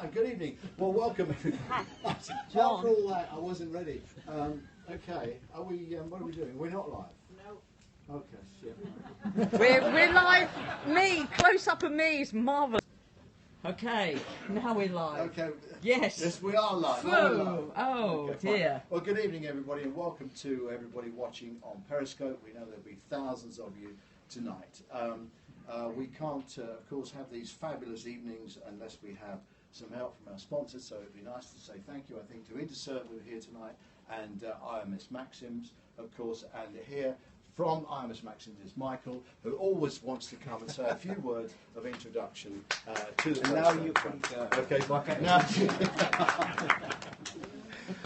Hi, good evening. Well, welcome everybody. After all that, I wasn't ready. Okay, are we? What are we doing? We're not live. No. Okay. Shit. We're live. Me, close up of me is marvellous. Okay, now we're live. Okay. Yes. Yes, we are live. Oh Okay, dear. fine. Well, good evening, everybody, and welcome to everybody watching on Periscope. We know there'll be thousands of you tonight. We can't, of course, have these fabulous evenings unless we have some help from our sponsors, so it'd be nice to say thank you, I think, to Interserve, who are here tonight, and IMS Maxims, of course, and here from IMS Maxims is Michael, who always wants to come and say a few words of introduction to the and now you can go. Okay, Michael. Now,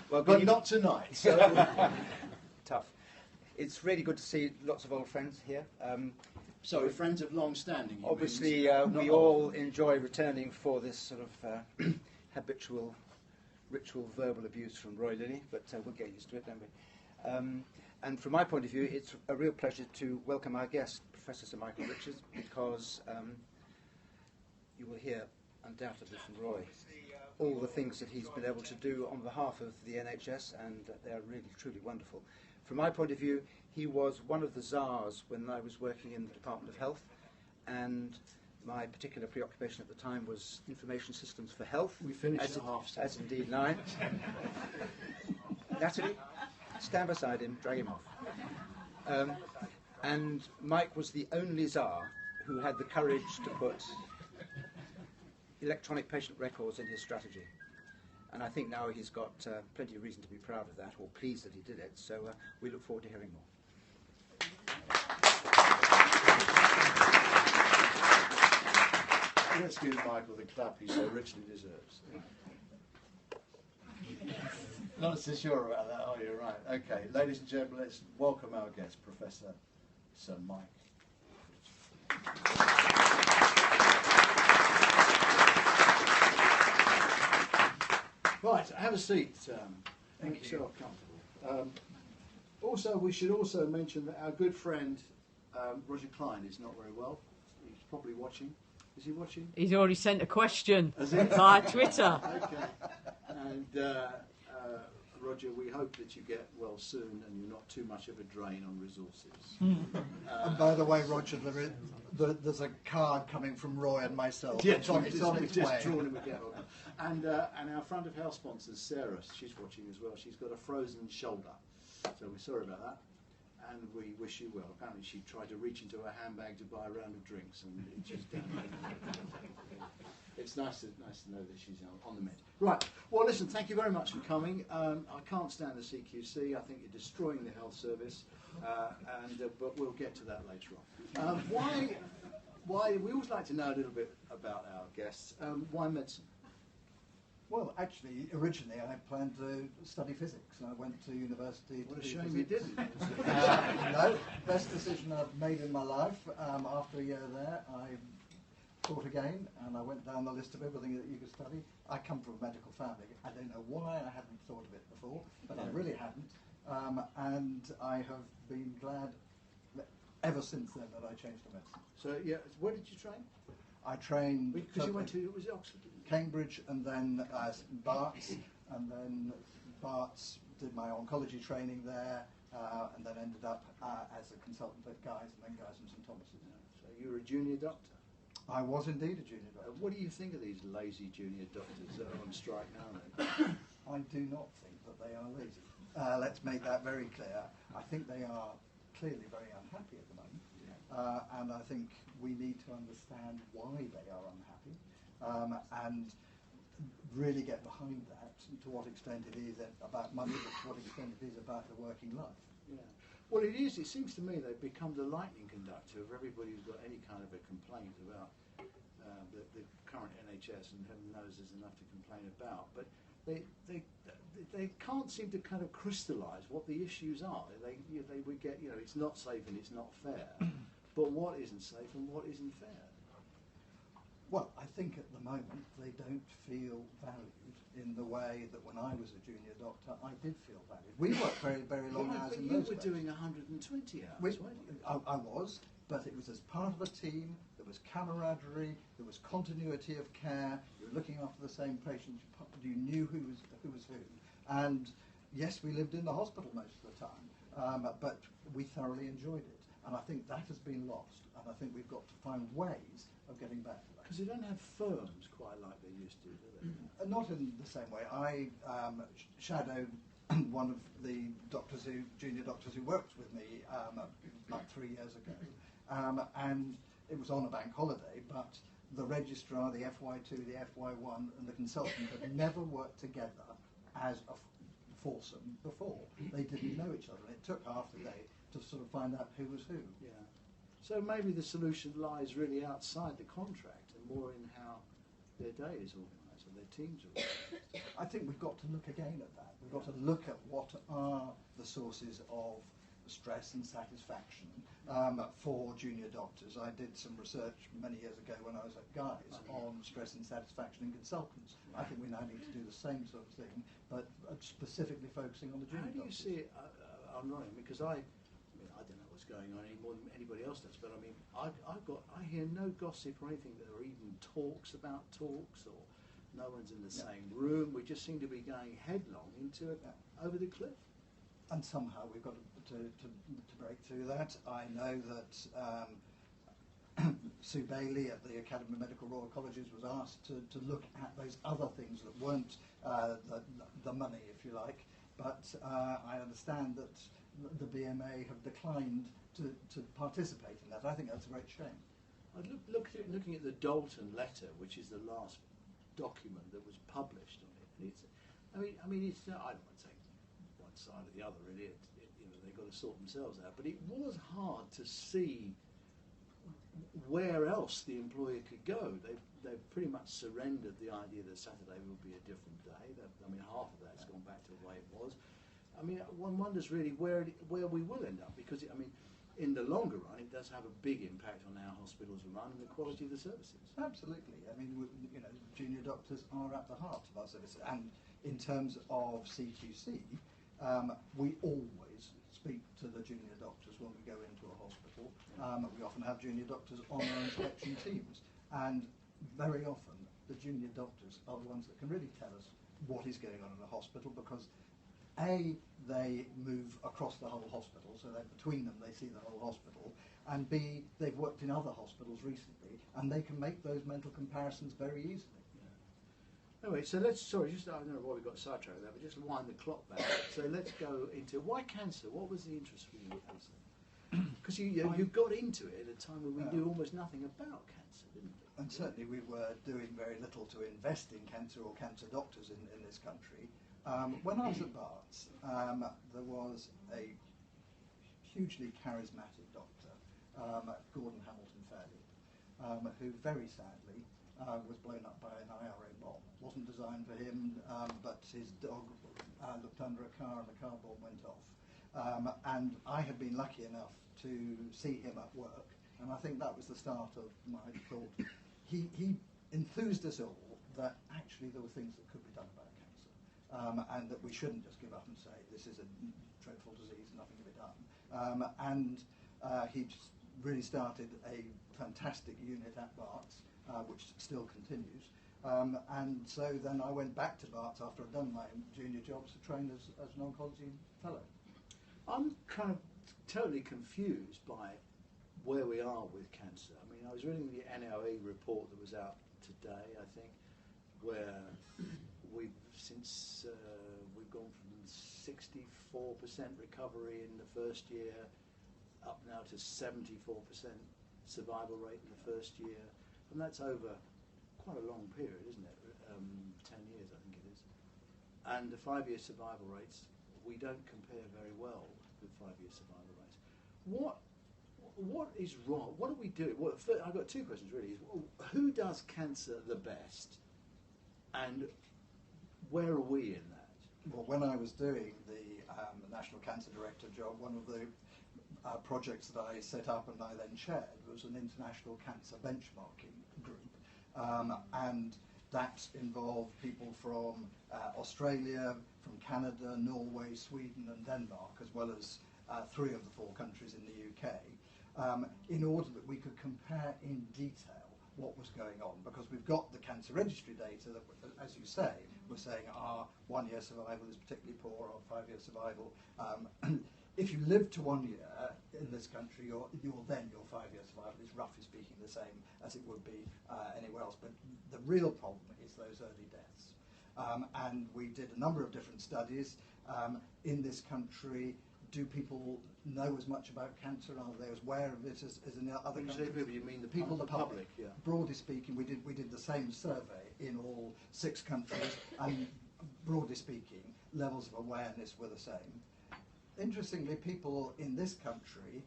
well, but not tonight. So. Tough. It's really good to see lots of old friends here. So friends of long standing. Obviously, we all enjoy returning for this sort of habitual ritual verbal abuse from Roy Lilley, but we'll get used to it, don't we? And from my point of view, it's a real pleasure to welcome our guest, Professor Sir Michael Richards, because you will hear undoubtedly from Roy all the things that he's been able to do on behalf of the NHS, and they're really, truly wonderful. From my point of view, he was one of the czars when I was working in the Department of Health, and my particular preoccupation at the time was information systems for health. We finished at half set. As indeed mine. Natalie, stand beside him, drag him off. And Mike was the only czar who had the courage to put electronic patient records in his strategy. And I think now he's got plenty of reason to be proud of that, or pleased that he did it, so we look forward to hearing more. Let's give Michael the clap he so richly deserves. Not so sure about that, are you? Right. Okay, ladies and gentlemen, let's welcome our guest, Professor Sir Mike. Right, have a seat. Make yourself comfortable. Also, we should also mention that our good friend Roger Klein is not very well. He's probably watching. Is he watching? He's already sent a question Has he? via Twitter. Okay. And Roger, we hope that you get well soon and you're not too much of a drain on resources. And by the way, Roger, there's a card coming from Roy and myself. Yeah, it's on its way. drawn him again. And our front of house sponsors, Sarah, she's watching as well. She's got a frozen shoulder, so we're sorry about that. And we wish you well. Apparently, she tried to reach into her handbag to buy a round of drinks, and it's just down. It's nice to know that she's on the mend. Right. Well, listen. Thank you very much for coming. I can't stand the CQC. I think you're destroying the health service, but we'll get to that later on. Why? We always like to know a little bit about our guests. Why medicine? Well, actually, originally I planned to study physics. I went to university. What a to do shame you physics. didn't. No, best decision I've made in my life. After a year there, I thought again, and I went down the list of everything that you could study. I come from a medical family. I don't know why I hadn't thought of it before, but I really hadn't. And I have been glad ever since then that I changed to medicine. So, yeah, where did you train? I trained Because you went to, was it Oxford? Cambridge, and then Barts, and then Barts did my oncology training there, and then ended up as a consultant at Guy's, and then Guy's and St Thomas's. So you were a junior doctor? I was indeed a junior doctor. What do you think of these lazy junior doctors that are on strike now then? I do not think that they are lazy. Let's make that very clear. I think they are clearly very unhappy at the moment, and I think we need to understand why they are unhappy, and really get behind that, to what extent it is about money, but to what extent it is about the working life. Yeah. Well, it is. It seems to me they've become the lightning conductor of everybody who's got any kind of a complaint about the current NHS, and heaven knows there's enough to complain about. But they can't seem to kind of crystallise what the issues are. They would get, it's not safe and it's not fair. But what isn't safe and what isn't fair? Well, I think at the moment they don't feel valued in the way that when I was a junior doctor I did feel valued. We worked very, very long hours in those days. But you were doing 120 hours, weren't you? I was, but it was as part of a team that was camaraderie, there was continuity of care, you were looking after the same patient, you knew who was who. And yes, we lived in the hospital most of the time, but we thoroughly enjoyed it. And I think that has been lost, and I think we've got to find ways of getting back to that. Because they don't have firms quite like they used to, do they? Not in the same way. I shadowed one of the junior doctors who worked with me about 3 years ago, and it was on a bank holiday, but the registrar, the FY2, the FY1 and the consultant had never worked together as a foursome before. They didn't know each other, and it took half the day to sort of find out who was who. Yeah. So maybe the solution lies really outside the contract and more in how their day is organised and their teams are organised. I think we've got to look again at that. We've got to look at what are the sources of stress and satisfaction for junior doctors. I did some research many years ago when I was at Guy's on stress and satisfaction in consultants. I think we now need to do the same sort of thing, but specifically focusing on the junior doctors. How do you see it? I'm running because I don't know what's going on any more than anybody else does, but I mean, I hear no gossip or anything that are even talks about talks, or no one's in the same room. We just seem to be going headlong into it, over the cliff. And somehow we've got to break through that. I know that Sue Bailey at the Academy of Medical Royal Colleges was asked to look at those other things that weren't the money, if you like. But I understand that the BMA have declined to participate in that. I think that's a great shame. Looking at the Dalton letter, which is the last document that was published on it, and it's, I mean, it's I don't want to say one side or the other. Really, they've got to sort themselves out. But it was hard to see where else the employer could go. They've pretty much surrendered the idea that Saturday will be a different day. I mean, half of that's gone back to the way it was. I mean, one wonders really where we will end up, because in the longer run, it does have a big impact on how hospitals are run and the quality of the services. Absolutely. I mean, junior doctors are at the heart of our services, and in terms of CQC, we always speak to the junior doctors when we go into a hospital. We often have junior doctors on our inspection teams, and very often the junior doctors are the ones that can really tell us what is going on in the hospital, because A, they move across the whole hospital, so that between them they see the whole hospital, and B, they've worked in other hospitals recently, and they can make those mental comparisons very easily. Anyway, so I don't know why we got sidetracked there, but just wind the clock back. So let's go into, why cancer? What was the interest for you in cancer? Because you got into it at a time when we knew almost nothing about cancer, didn't we? And certainly we were doing very little to invest in cancer or cancer doctors in this country. When I was at Barts, there was a hugely charismatic doctor, Gordon Hamilton Fairley, who very sadly was blown up by an IRA bomb. It wasn't designed for him, but his dog looked under a car and the car bomb went off. And I had been lucky enough to see him at work, and I think that was the start of my thought. He enthused us all that actually there were things that could be done about cancer, and that we shouldn't just give up and say this is a dreadful disease, nothing can be done. He just really started a fantastic unit at Barts, which still continues. And so then I went back to Barts after I'd done my junior jobs to train as an oncology fellow. I'm kind of totally confused by where we are with cancer. I mean, I was reading the NLE report that was out today, I think, where we've gone from 64% recovery in the first year up now to 74% survival rate in the first year, and that's over quite a long period, isn't it? 10 years, I think it is. And the 5-year survival rates, we don't compare very well with 5-year survival rates. What is wrong? What do we do? Well, first, I've got two questions really. Who does cancer the best, and where are we in that? Well, when I was doing the National Cancer Director job, one of the projects that I set up and I then chaired was an international cancer benchmarking group, and that involved people from Australia, from Canada, Norway, Sweden and Denmark, as well as 3 of the 4 countries in the UK. in order that we could compare in detail what was going on, because we've got the cancer registry data that, as you say, we're saying our 1 year survival is particularly poor, or 5 year survival. If you live to 1 year in this country, your 5 year survival is roughly speaking the same as it would be anywhere else. But the real problem is those early deaths. And we did a number of different studies in this country. Do people know as much about cancer? Are they as aware of it as in other countries? When you say people, you mean the people, the public? Yeah. Broadly speaking, we did the same survey in all 6 countries, and broadly speaking, levels of awareness were the same. Interestingly, people in this country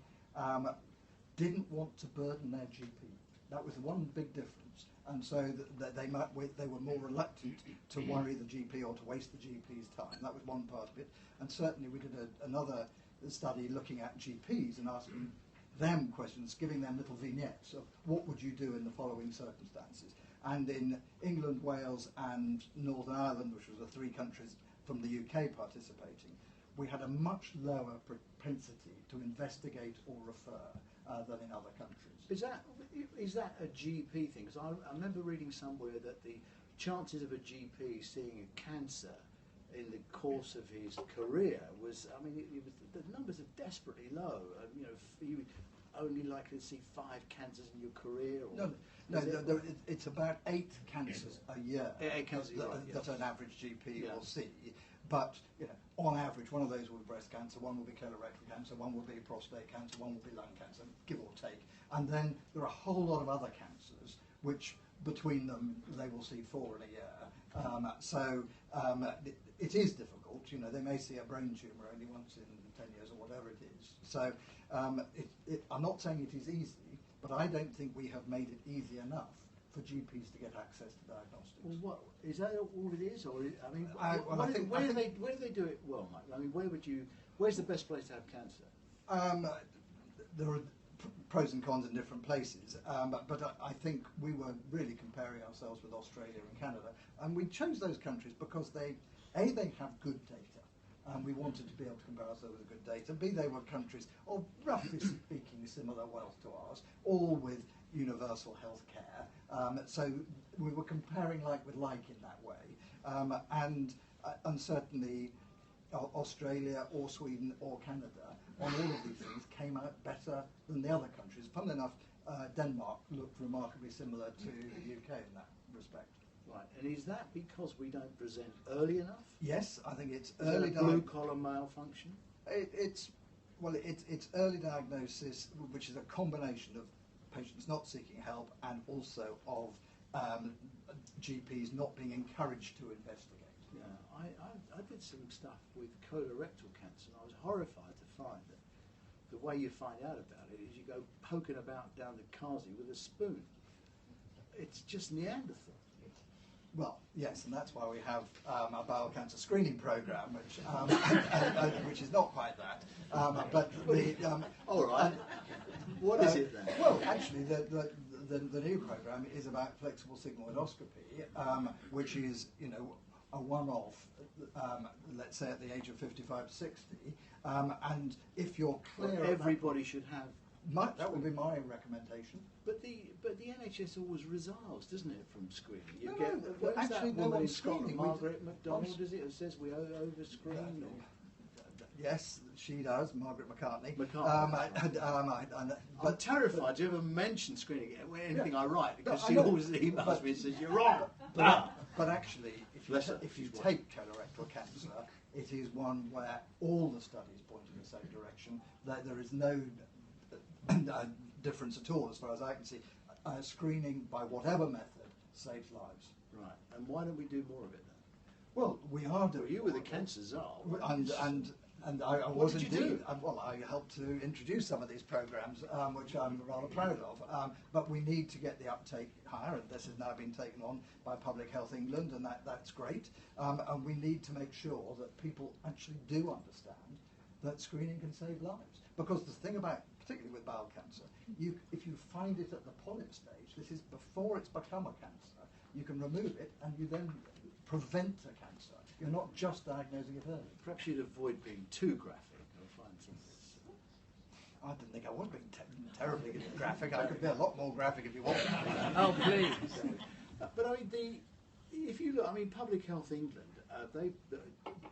didn't want to burden their GP. That was one big difference, and so they were more reluctant to worry the GP or to waste the GP's time. That was one part of it. And certainly we did another study looking at GPs and asking them questions, giving them little vignettes of what would you do in the following circumstances. And in England, Wales and Northern Ireland, which were the 3 countries from the UK participating, we had a much lower propensity to investigate or refer than in other countries. Is that a GP thing? Because I remember reading somewhere that the chances of a GP seeing a cancer in the course of his career was, I mean, the numbers are desperately low. You know, you only likely to see 5 cancers in your career. Or No, it's about 8 cancers a year 8 cancers that an average GP will see. But on average, one of those will be breast cancer, one will be colorectal cancer, one will be prostate cancer, one will be lung cancer, give or take. And then there are a whole lot of other cancers, which between them they will see 4 in a year. So it is difficult. They may see a brain tumour only once in 10 years or whatever it is. So I'm not saying it is easy, but I don't think we have made it easy enough for GPs to get access to diagnostics. Well, what is that all it is, or I mean, where do they do it well, Mike? I mean, where's the best place to have cancer? There are pros and cons in different places, but I think we were really comparing ourselves with Australia and Canada, and we chose those countries because they have good data, and we wanted to be able to compare ourselves with good data. B, they were countries of, roughly speaking, similar wealth to ours, all with universal health care. So we were comparing like with like in that way, and certainly Australia or Sweden or Canada on all of these things came out better than the other countries. Funnily enough, Denmark looked remarkably similar to the UK in that respect. Right, and is that because we don't present early enough? Yes, I think it's early blue-collar malfunction. It's early diagnosis, which is a combination of patients not seeking help and also of GPs not being encouraged to investigate. Yeah, I did some stuff with colorectal cancer, and I was horrified to find that the way you find out about it is you go poking about down the Kazi with a spoon. It's just Neanderthal. Well, yes, and that's why we have a bowel cancer screening program, which is not quite that. All right. What is it then? Well, actually, the new program is about flexible sigmoidoscopy, which is a one-off, let's say at the age of 55 to 60, and if you're clear, everybody should have. That would be my recommender. But the NHS always resolves, doesn't it, from screening? Actually, no one's screening. Margaret MacDonald, is it, who says we over-screen? Yes, she does, Margaret McCartney. I'm terrified to ever mention screening anything I write, because she always emails me and says, you're wrong. But actually, if you take colorectal cancer, it is one where all the studies point in the same direction, that there is no difference at all, as far as I can see. Screening, by whatever method, saves lives. Right, and why don't we do more of it then? Well, we are doing. You were the cancer czar. And I was indeed. Well, I helped to introduce some of these programs, which I'm rather proud of. But we need to get the uptake higher, and this has now been taken on by Public Health England, and that's great. And we need to make sure that people actually do understand that screening can save lives. Because the thing about, particularly with bowel cancer, if you find it at the polyp stage, this is before it's become a cancer, you can remove it, and you then prevent a cancer. You're not just diagnosing it early. Perhaps you'd avoid being too graphic. I'll find some of this. I didn't think I was being terribly graphic. I could be a lot more graphic if you want. Oh, please. But I mean, if you look, I mean, Public Health England,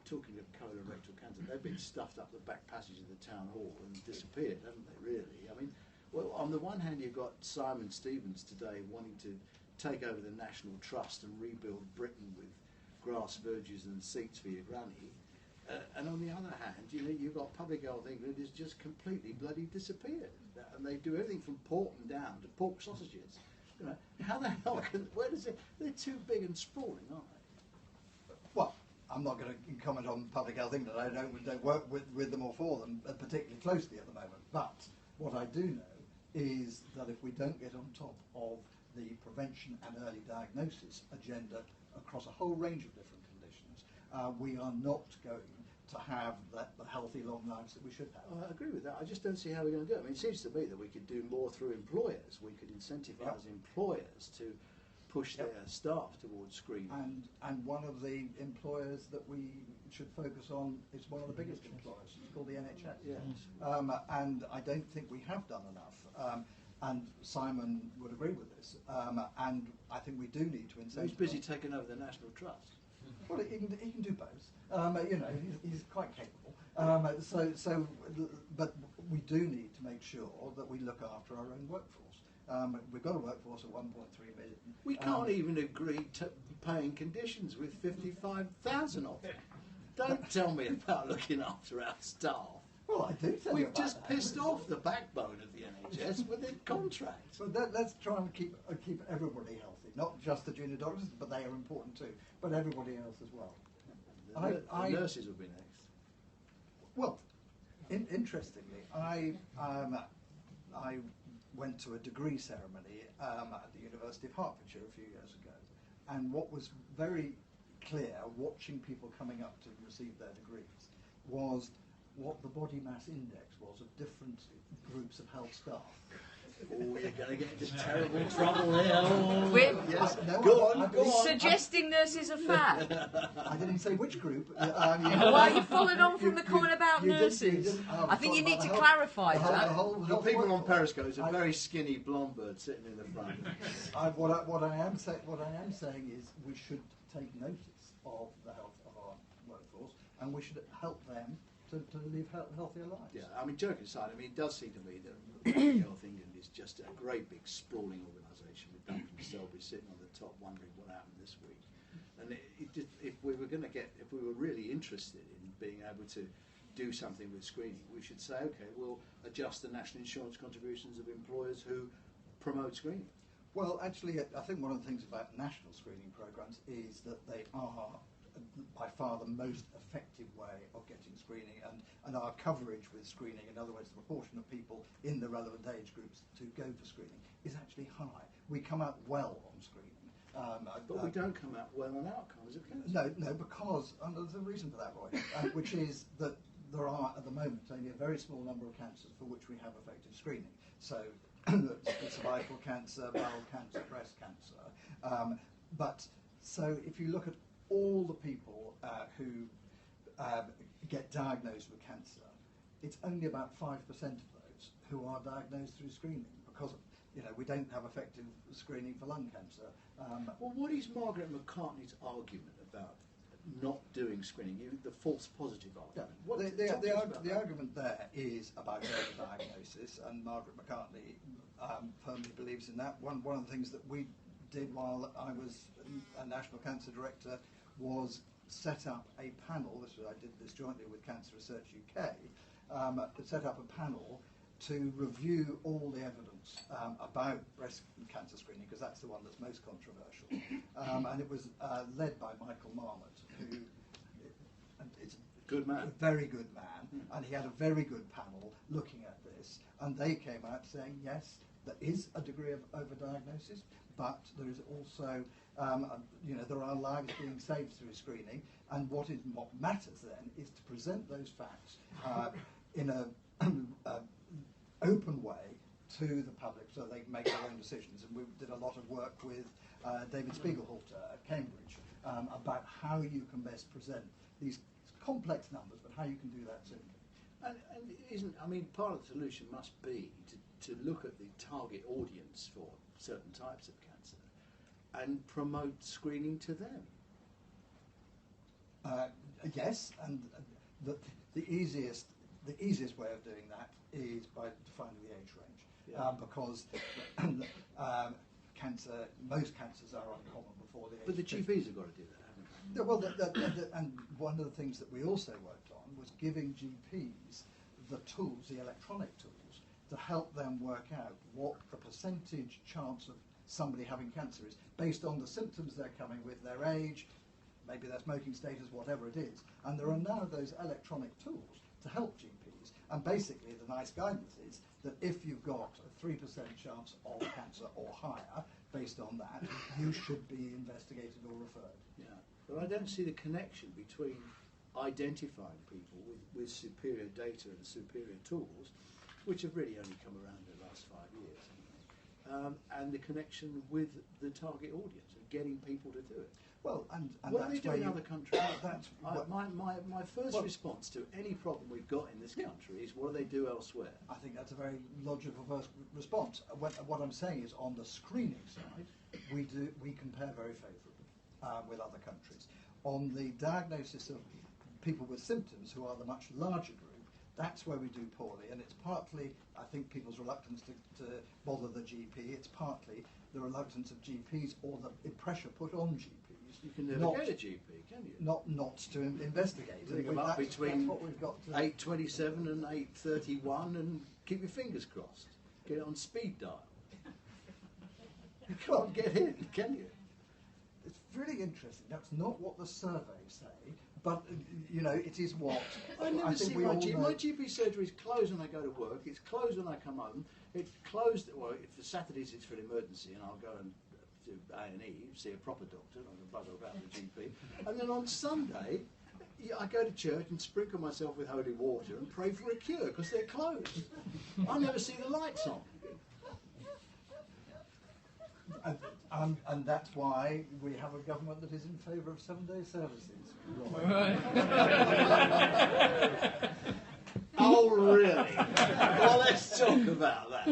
talking of colorectal cancer, they've been stuffed up the back passage of the town hall and disappeared, haven't they, really? I mean, well, on the one hand, you've got Simon Stevens today wanting to take over the National Trust and rebuild Britain with grass verges and seats for your granny. And on the other hand, you know, you've got Public Health England is just completely bloody disappeared. And they do everything from Porton down to pork sausages. You know, how the hell where does it, they're too big and sprawling, aren't they? Well, I'm not going to comment on Public Health England. I don't work with them or for them particularly closely at the moment. But what I do know is that if we don't get on top of the prevention and early diagnosis agenda across a whole range of different conditions, we are not going to have the healthy long lives that we should have. I agree with that. I just don't see how we're going to do it. I mean, it seems to me that we could do more through employers. We could incentivise employers to push their staff towards screening. And one of the employers that we should focus on is one of the biggest employers. It's called the NHS. Yes. And I don't think we have done enough. And Simon would agree with this. And I think we do need to incentivise. He's busy taking over the National Trust. Well, he can do both. You know, he's quite capable. But we do need to make sure that we look after our own workforce. We've got a workforce of 1.3 million. We can't even agree to paying conditions with 55,000 of them. Don't tell me about looking after our staff. Well, I do tell you We've about just that. pissed off the backbone of the NHS with their contracts. But let's try and keep everybody healthy, not just the junior doctors, but they are important too, but everybody else as well. The nurses will be next. Well, interestingly, I went to a degree ceremony at the University of Hertfordshire a few years ago, and what was very clear, watching people coming up to receive their degrees, was what the body mass index was of different groups of health staff. Oh, you're going to get into terrible trouble here. Oh, Yes. Go on. Suggesting nurses are fat. I didn't say which group. Well, you followed on from the comment about nurses. I think you need to clarify that. The people on Periscope is a very skinny blonde bird sitting in the front. What I am saying is we should take notice of the health of our workforce, and we should help them to live healthier lives. Yeah, I mean, joking aside, I mean, it does seem to me that Public Health England is just a great big sprawling organisation with Duncan Selby sitting on the top wondering what happened this week. And if we were really interested in being able to do something with screening, we should say, okay, we'll adjust the national insurance contributions of employers who promote screening. Well, actually, I think one of the things about national screening programmes is that they are by far the most effective way of getting screening, and our coverage with screening, in other words, the proportion of people in the relevant age groups to go for screening, is actually high. We come out well on screening. But we don't come out well on outcomes of cancer. No, because, and there's a reason for that, Roy, which is that there are, at the moment, only a very small number of cancers for which we have effective screening. So, cervical cancer, bowel cancer, breast cancer. So if you look at all the people who get diagnosed with cancer, it's only about 5% of those who are diagnosed through screening, because we don't have effective screening for lung cancer. Well, what is Margaret McCartney's argument about not doing screening? The false positive argument. Yeah. The argument there is about diagnosis, and Margaret McCartney firmly believes in that. One of the things that we did while I was a National Cancer Director was set up a panel. I did this jointly with Cancer Research UK. Set up a panel to review all the evidence about breast cancer screening, because that's the one that's most controversial. And it was led by Michael Marmot, who is a very good man, and he had a very good panel looking at this, and they came out saying, yes, there is a degree of overdiagnosis, but there is also, there are lives being saved through screening, and what matters then is to present those facts in an open way to the public so they can make their own decisions. And we did a lot of work with David Spiegelhalter at Cambridge about how you can best present these complex numbers, but how you can do that simply. And isn't, I mean, part of the solution must be to look at the target audience for certain types of cancer and promote screening to them. Yes, and the easiest way of doing that is by defining the age range, because most cancers are uncommon before the age. But the GPs have got to do that, haven't they? Well, and one of the things that we also worked on was giving GPs the tools, the electronic tools, to help them work out what the percentage chance of somebody having cancer is based on the symptoms they're coming with, their age, maybe their smoking status, whatever it is. And there are now those electronic tools to help GPs. And basically the nice guidance is that if you've got a 3% chance of cancer or higher, based on that, you should be investigated or referred. Yeah, but I don't see the connection between identifying people with superior data and superior tools, which have really only come around in the last 5 years, haven't they? And the connection with the target audience and getting people to do it. Well, and what do they do in other countries? That's my first response to any problem we've got in this country is what do they do elsewhere? I think that's a very logical first response. What I'm saying is, on the screening side, we compare very favourably with other countries. On the diagnosis of people with symptoms, who are the much larger group, that's where we do poorly, and it's partly, I think, people's reluctance to bother the GP. It's partly the reluctance of GPs or the pressure put on GPs. You can never get a GP, can you? Not to investigate. Ring them up between that's what we've got to 8:27 and 8:31 and keep your fingers crossed. Get it on speed dial. You can't get in, can you? It's really interesting. That's not what the surveys say, but it is what I never see we my all GP. know. My GP surgery is closed when I go to work. It's closed when I come home. It's closed. Well, if the Saturdays it's for an emergency, and I'll go and do A&E, see a proper doctor. I'm going to bugger about the GP. And then on Sunday, I go to church and sprinkle myself with holy water and pray for a cure because they're closed. I never see the lights on. And that's why we have a government that is in favour of 7-day services. Oh, really? Well, let's talk about that.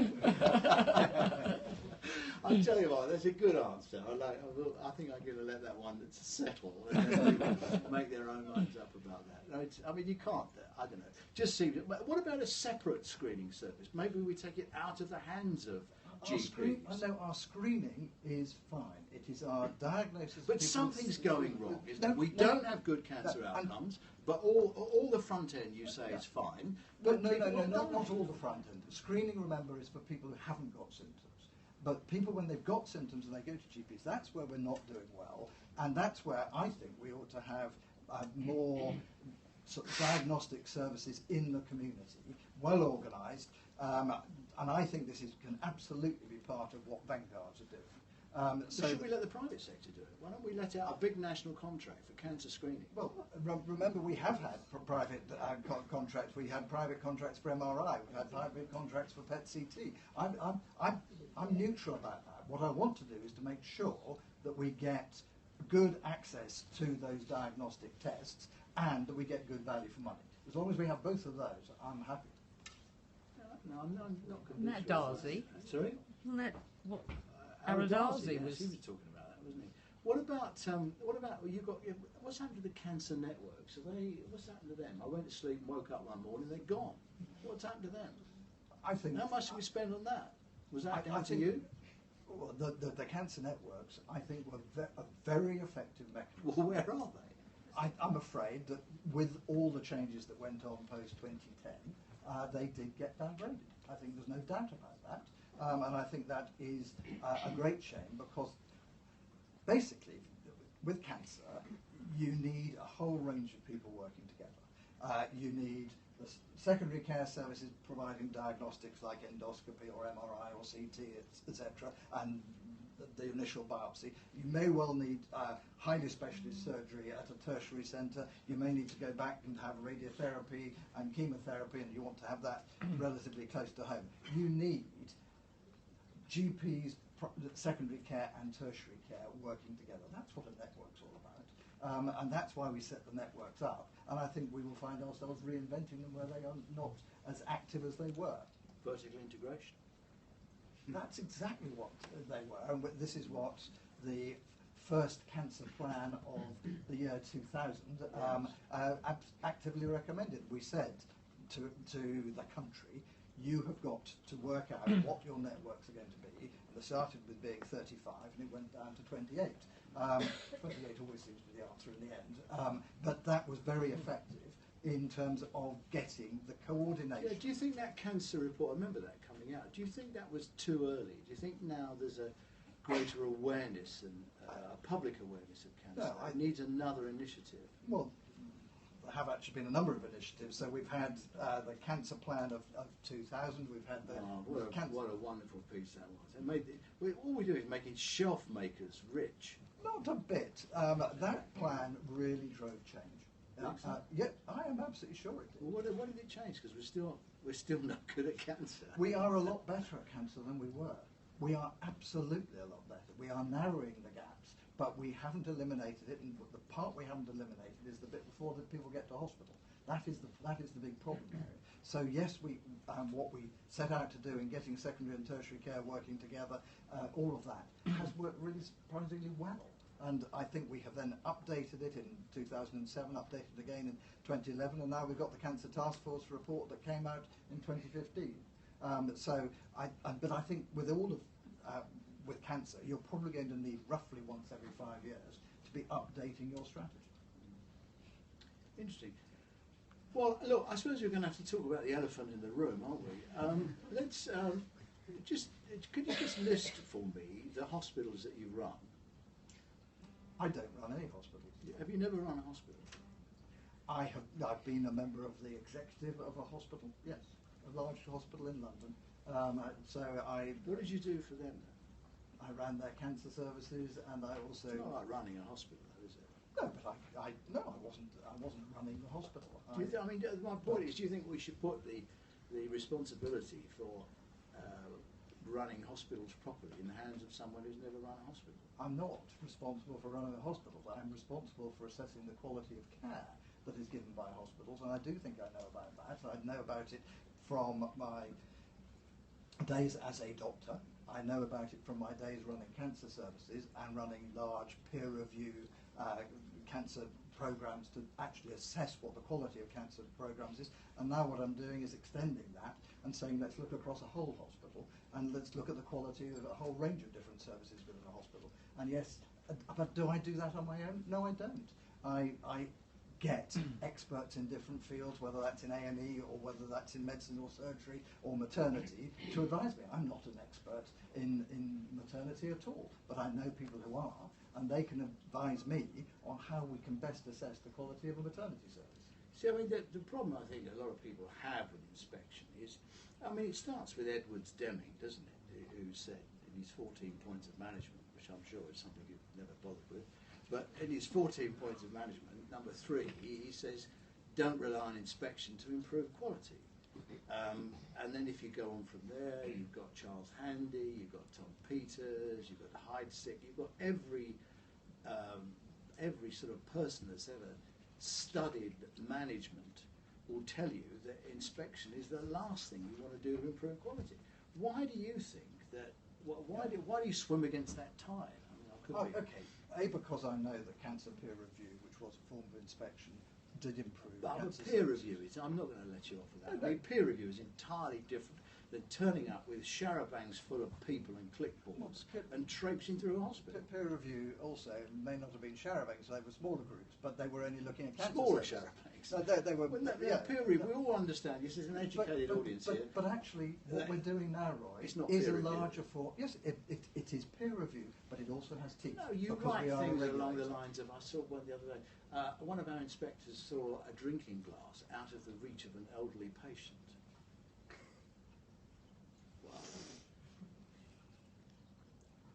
I'll tell you what, that's a good answer. I think I'm going to let that one settle and then people make their own minds up about that. No, I mean, you can't, I don't know. Just seems. What about a separate screening service? Maybe we take it out of the hands of GPs. Our screening is fine. It is our diagnosis. But something's going wrong, isn't it? We don't have good cancer outcomes, but all the front end you say is fine. But no, not all the front end. Screening, remember, is for people who haven't got symptoms. But people, when they've got symptoms and they go to GPs, that's where we're not doing well. And that's where I think we ought to have more sort of diagnostic services in the community, well organised. And I think this can absolutely be part of what Vanguards are doing. So should we let the private sector do it? Why don't we let out a big national contract for cancer screening? Well, remember, we have had private contracts. We had private contracts for MRI. We've had private contracts for PET-CT. I'm neutral about that. What I want to do is to make sure that we get good access to those diagnostic tests and that we get good value for money. As long as we have both of those, I'm happy. No, I'm not Isn't that Darcy? Sorry? Isn't that what Darcy was? He was talking about that, wasn't he? What about you got? What's happened to the cancer networks? What's happened to them? I went to sleep and woke up one morning, they're gone. What's happened to them? I think. How much did we spend on that? Was that down to think, you? Well, the cancer networks, I think, were a very effective mechanism. Well, where are they? I'm afraid that with all the changes that went on post-2010, they did get downgraded. I think there's no doubt about that. And I think that is a great shame because basically with cancer, you need a whole range of people working together. You need the secondary care services providing diagnostics like endoscopy or MRI or CT, etc., and the initial biopsy. You may well need highly specialist surgery at a tertiary centre. You may need to go back and have radiotherapy and chemotherapy, and you want to have that relatively close to home. You need GPs, secondary care and tertiary care working together. That's what a network's all about. And that's why we set the networks up. And I think we will find ourselves reinventing them where they are not as active as they were. Vertical integration. That's exactly what they were. And this is what the first cancer plan of the year 2000 actively recommended. We said to the country, you have got to work out what your networks are going to be. They started with being 35 and it went down to 28. 28 always seems to be the answer in the end. But that was very effective in terms of getting the coordination. Yeah, do you think that cancer report, I remember that coming out, do you think that was too early? Do you think now there's a greater awareness and public awareness of cancer? No, It needs another initiative. Well, there have actually been a number of initiatives. So we've had the cancer plan of 2000. We've had the cancer. What a wonderful piece that was. All we do is making shelf makers rich. Not a bit. That plan really drove change. Yeah, I am absolutely sure it did. Well, what did it change? Because we're still not good at cancer. We are a lot better at cancer than we were. We are absolutely a lot better. We are narrowing the gaps, but we haven't eliminated it. And the part we haven't eliminated is the bit before the people get to hospital. That is the big problem area. So yes, what we set out to do in getting secondary and tertiary care working together, all of that has worked really surprisingly well. And I think we have then updated it in 2007, updated again in 2011, and now we've got the Cancer Task Force report that came out in 2015. But I think with all of with cancer, you're probably going to need roughly once every 5 years to be updating your strategy. Interesting. Well, look, I suppose we're going to have to talk about the elephant in the room, aren't we? Could you just list for me the hospitals that you run? I don't run any hospitals. Have you never run a hospital? I've been a member of the executive of a hospital, yes, a large hospital in London. What did you do for them then? I ran their cancer services, and I also. It's not like running a hospital, though, is it? No, but I wasn't running the hospital. My point is, do you think we should put the responsibility for running hospitals properly in the hands of someone who's never run a hospital? I'm not responsible for running a hospital. I'm responsible for assessing the quality of care that is given by hospitals, and I do think I know about that. I know about it from my days as a doctor. I know about it from my days running cancer services and running large peer review cancer programs to actually assess what the quality of cancer programs is. And now what I'm doing is extending that and saying let's look across a whole hospital and let's look at the quality of a whole range of different services within a hospital. And yes, but do I do that on my own? No, I don't. I get experts in different fields, whether that's in A&E or whether that's in medicine or surgery or maternity, to advise me. I'm not an expert in maternity at all, but I know people who are, and they can advise me on how we can best assess the quality of a maternity service. See, the problem I think a lot of people have with inspection is, it starts with Edwards Deming, doesn't it, who said in his 14 points of management, which I'm sure is something you've never bothered with, but in his 14 points of management, number 3, he says, don't rely on inspection to improve quality. And then if you go on from there, you've got Charles Handy, you've got Tom Peters, you've got Heidsick, you've got every sort of person that's ever studied management will tell you that inspection is the last thing you want to do to improve quality. Why do you think that? Why do you swim against that tide? Okay. A, because I know that cancer peer review, which was a form of inspection, did improve. But peer review is, I'm not going to let you off with that. Peer review is entirely different than turning up with charabancs full of people and clipboards and traipsing through a hospital. Peer review also may not have been charabancs, they were smaller groups, but they were only looking at cancer. Smaller charabancs. So they were. Peer review, we all understand this is an educated audience here. But actually, what we're doing now, Roy, is a larger form. Yes, it is peer review, but it also has teeth. No, you write things along the lines of, I saw one the other day, one of our inspectors saw a drinking glass out of the reach of an elderly patient. Wow.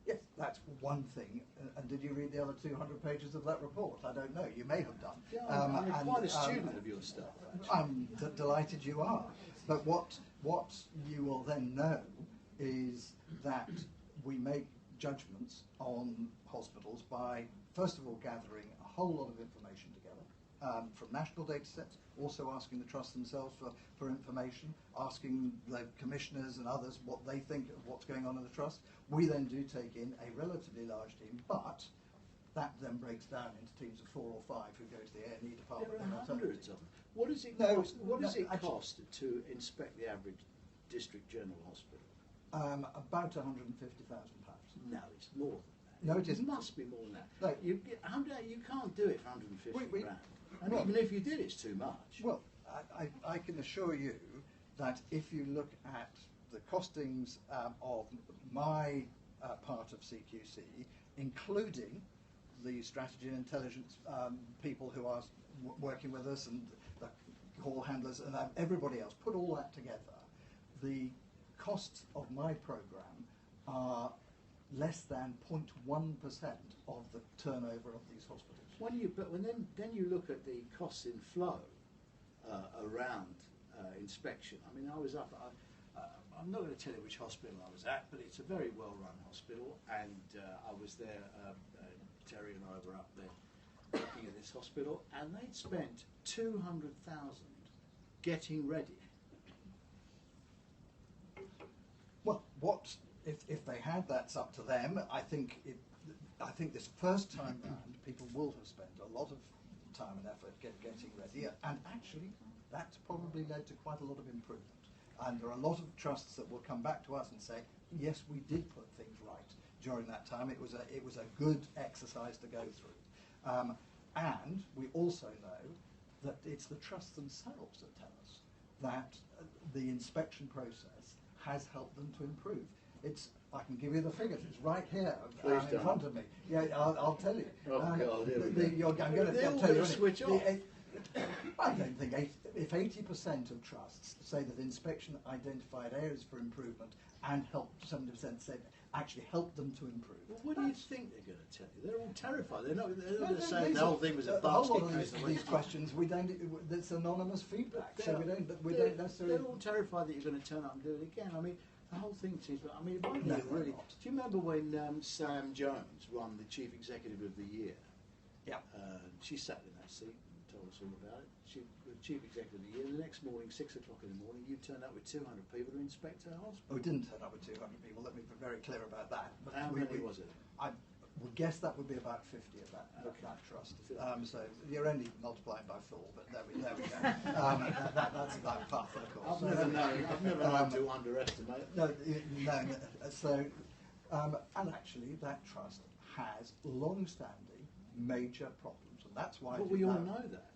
Yes, that's one thing. And did you read the other 200 pages of that report? I don't know. You may have done. Yeah, I'm quite a student of your stuff. Actually. I'm delighted you are. But what you will then know is that we make judgments on hospitals by, first of all, gathering a whole lot of information together from national data sets, also asking the trusts themselves for information, asking the commissioners and others what they think of what's going on in the trust. We then do take in a relatively large team, but that then breaks down into teams of 4 or 5 who go to the A&E department. There are hundreds of them. What does it No, cost? What does no, it cost to inspect the average district general hospital? About £150,000. No, it's more than that. No, it isn't. Must be more than that. No. You can't do it for 150 grand. And well, even if you did, it's too much. Well, I can assure you that if you look at the costings of my part of CQC, including the strategy and intelligence people who are working with us and the call handlers and everybody else, put all that together, the costs of my program are less than 0.1% of the turnover of these hospitals. Then you look at the costs in flow around inspection. I mean, I was up. I'm not going to tell you which hospital I was at, but it's a very well-run hospital, and I was there. Terry and I were up there looking at this hospital, and they'd spent 200,000 getting ready. Well, what if they had? That's up to them. I think this first time round, people will have spent a lot of time and effort getting ready, and actually, that's probably led to quite a lot of improvement. And there are a lot of trusts that will come back to us and say, yes, we did put things right during that time. It was a good exercise to go through. And we also know that it's the trusts themselves that tell us that the inspection process has helped them to improve. I can give you the figures. It's right here in front of me. Yeah, I'll tell you. Oh God, I'm going to tell you. Switch off. I don't think if 80% of trusts say that inspection identified areas for improvement and helped 70% say actually helped them to improve. Well, what do you think they're going to tell you? They're all terrified. They're not going to say the whole thing was a basket case. These questions, we don't. It's anonymous feedback, so we don't necessarily. They're all terrified that you're going to turn up and do it again. I mean, the whole thing seems. I mean, if I No, really. not. Do you remember when Sam Jones won the Chief Executive of the Year? Yeah. She sat in that seat and told us all about it. She was Chief Executive of the Year. The next morning, 6 o'clock in the morning, you turned up with 200 people to inspect her hospital. We didn't turn up with 200 people. Let me be very clear about that. But How many was it? I would guess that would be about 50 of that trust. So you're only multiplying by 4, but there we go. That's about par for the course. I've never known to underestimate. No. So, and actually, that trust has long-standing major problems, and that's why. But we all know that.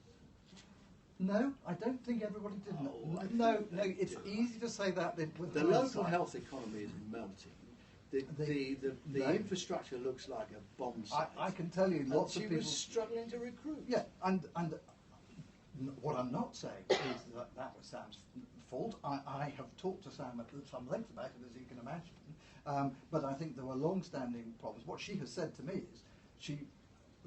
No, I don't think everybody did know. Oh, No, it's easy to say that. With The local health economy is melting. The infrastructure looks like a bomb site. I can tell you, lots of she people. was struggling to recruit. Yeah, and what I'm not saying is that was Sam's fault. I have talked to Sam at some length about it, as you can imagine. But I think there were long-standing problems. What she has said to me is she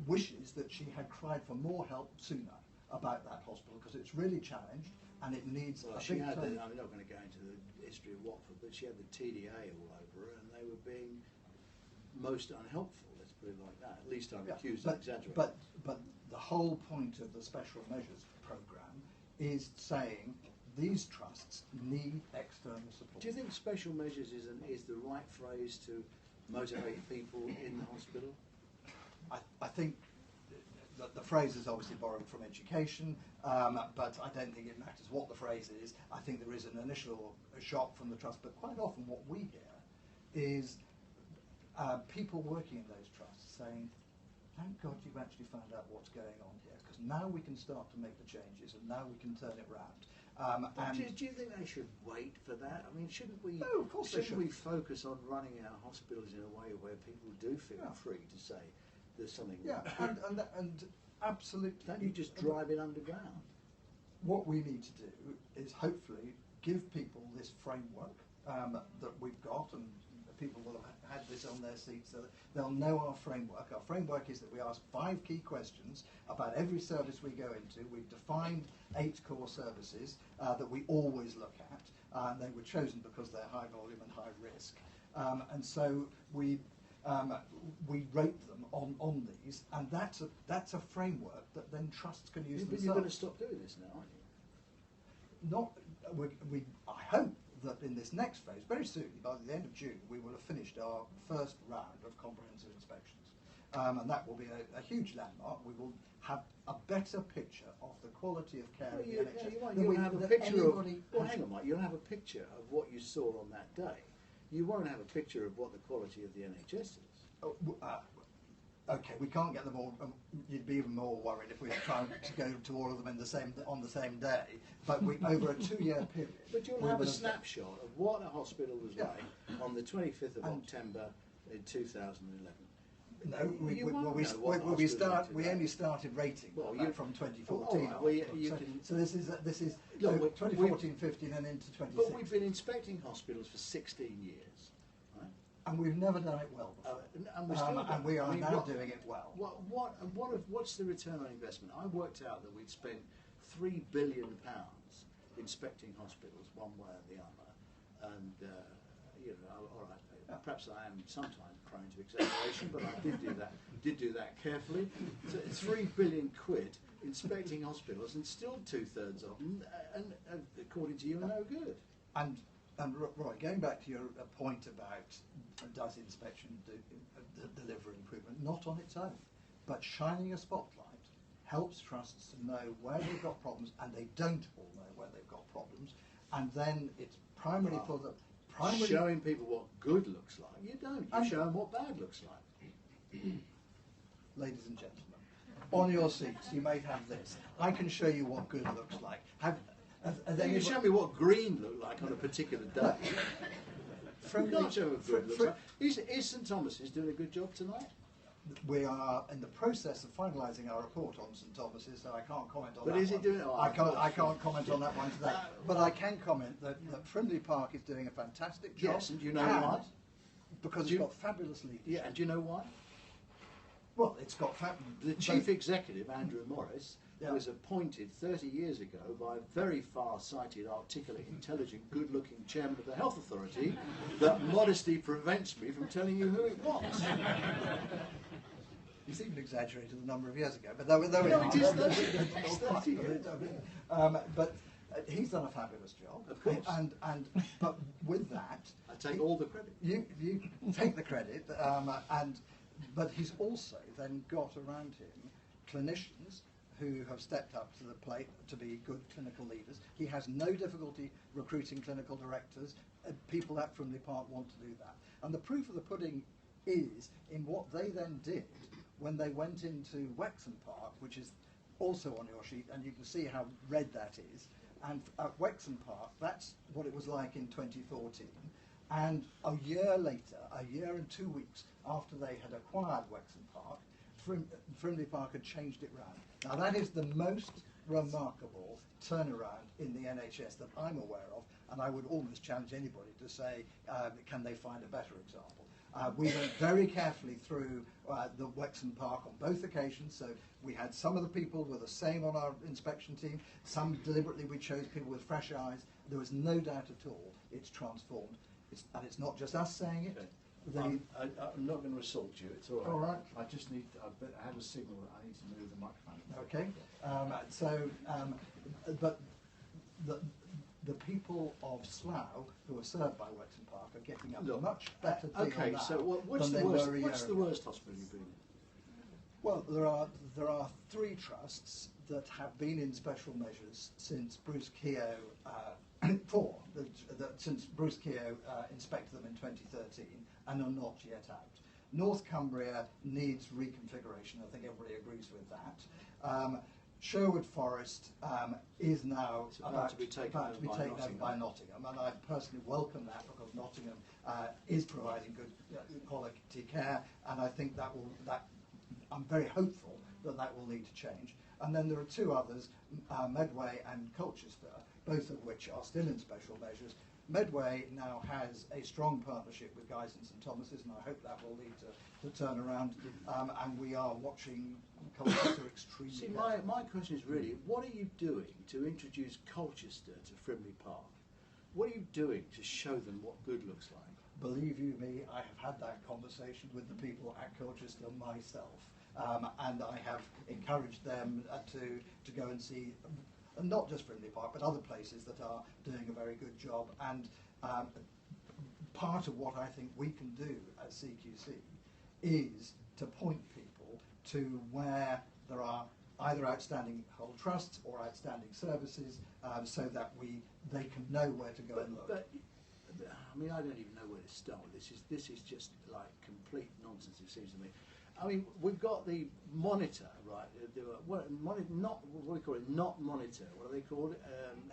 wishes that she had cried for more help sooner about that hospital, because it's really challenged and it needs a big turn. I'm not going to go into the history of Watford, but she had the TDA all over her, and they were being most unhelpful. Let's put it like that. At least I'm accused of exaggerating. But the whole point of the special measures programme is saying these trusts need external support. Do you think special measures is the right phrase to motivate people in the hospital? I think the phrase is obviously borrowed from education, but I don't think it matters what the phrase is. I think there is an initial shock from the trust, but quite often what we hear is people working in those trusts saying, thank God you've actually found out what's going on here, because now we can start to make the changes and now we can turn it round. Do you think they should wait for that? I mean, shouldn't we? No, of course they should. We focus on running our hospitals in a way where people do feel free to say there's something wrong? Yeah, and absolutely. Don't you just drive it underground? What we need to do is hopefully give people this framework that we've got, and people will have had this on their seats, so that they'll know our framework. Our framework is that we ask 5 key questions about every service we go into. We've defined 8 core services that we always look at. They were chosen because they're high volume and high risk. And so we we rate them on these, and that's a framework that then trusts can use But themselves. you're going to stop doing this now, aren't you? Not, I hope that in this next phase, very soon, by the end of June, we will have finished our first round of comprehensive inspections. And that will be a huge landmark. We will have a better picture of the quality of care of the NHS. You'll have a picture of, well, hang on, Mike, you'll have a picture of what you saw on that day. You won't have a picture of what the quality of the NHS is. Okay, we can't get them all. You'd be even more worried if we were trying to go to all of them on the same day. But over a 2-year period. But you'll have a snapshot of what a hospital was like on the 25th of October in 2011. No, we only started rating from 2014. So this is 2014, 15, and into 2016. But we've been inspecting hospitals for 16 years. And we've never done it well before. And we are now doing it well. What's the return on investment? I worked out that we'd spent £3 billion inspecting hospitals one way or the other. And, all right, perhaps I am sometimes prone to exaggeration, but I did do that carefully. So £3 billion inspecting hospitals, and still 2/3 of them, and according to you, are no good. And Roy, going back to your point about does inspection deliver improvement, not on its own, but shining a spotlight helps trusts to know where they've got problems, and they don't all know where they've got problems, and then it's primarily for the showing people what good looks like. You don't. You show them what bad looks like. Ladies and gentlemen, on your seats, you may have this. I can show you what good looks like. You can show me what green looked like on a particular day. You can't show what good looks like. Is St Thomas's doing a good job tonight? We are in the process of finalising our report on St Thomas's, so I can't comment on that. But is it doing? I can't comment on that one today. But I can comment that Frimley Park is doing a fantastic job. Yes, and do you know why? Because it's got fabulous leadership. Yeah, and do you know why? Well, it's got the chief executive, Andrew Morris, was appointed 30 years ago by a very far-sighted, articulate, intelligent, good-looking chairman of the Health Authority that modesty prevents me from telling you who it was. You seem to exaggerate the number of years ago, but there we are. But he's done a fabulous job. Of course. But with that, I take all the credit. You take the credit, but he's also then got around him clinicians who have stepped up to the plate to be good clinical leaders. He has no difficulty recruiting clinical directors. People at Frimley Park want to do that. And the proof of the pudding is in what they then did when they went into Wexham Park, which is also on your sheet, and you can see how red that is. And at Wexham Park, that's what it was like in 2014. And a year later, a year and 2 weeks after they had acquired Wexham Park, Frimley Park had changed it round. Now that is the most remarkable turnaround in the NHS that I'm aware of, and I would almost challenge anybody to say, can they find a better example? We went very carefully through the Wexham Park on both occasions, so we had some of the people were the same on our inspection team, some deliberately we chose people with fresh eyes. There was no doubt at all it's transformed. And it's not just us saying it. Okay. I'm not going to assault you, it's all right. All right. I just need, I had a signal that I need to move the microphone. Okay. But the people of Slough who are served by Wexham Park are getting a much better deal okay, now so what's than what's the worst hospital you've been in? Well, there are 3 trusts that have been in special measures since Bruce Keogh, since Bruce Keogh inspected them in 2013 and are not yet out. North Cumbria needs reconfiguration. I think everybody agrees with that. Sherwood Forest is now about to be taken over by Nottingham, and I personally welcome that because Nottingham is providing good quality care, and I think I'm very hopeful that will lead to change. And then there are 2 others, Medway and Colchester, both of which are still in special measures. Medway now has a strong partnership with Guy's and St Thomas's, and I hope that will lead to turnaround. And we are watching Colchester extremely. See, my question is really, what are you doing to introduce Colchester to Frimley Park? What are you doing to show them what good looks like? believe you me, I have had that conversation with the people at Colchester myself, and I have encouraged them to go and see, not just Frimley Park, but other places that are doing a very good job. And part of what I think we can do at CQC is to point people to where there are either outstanding whole trusts or outstanding services, so that they can know where to go and look. But I mean, I don't even know where to start with this. This is just like complete nonsense, it seems to me. I mean, we've got the monitor, right? Not what do we call it? Not monitor. What do they call it?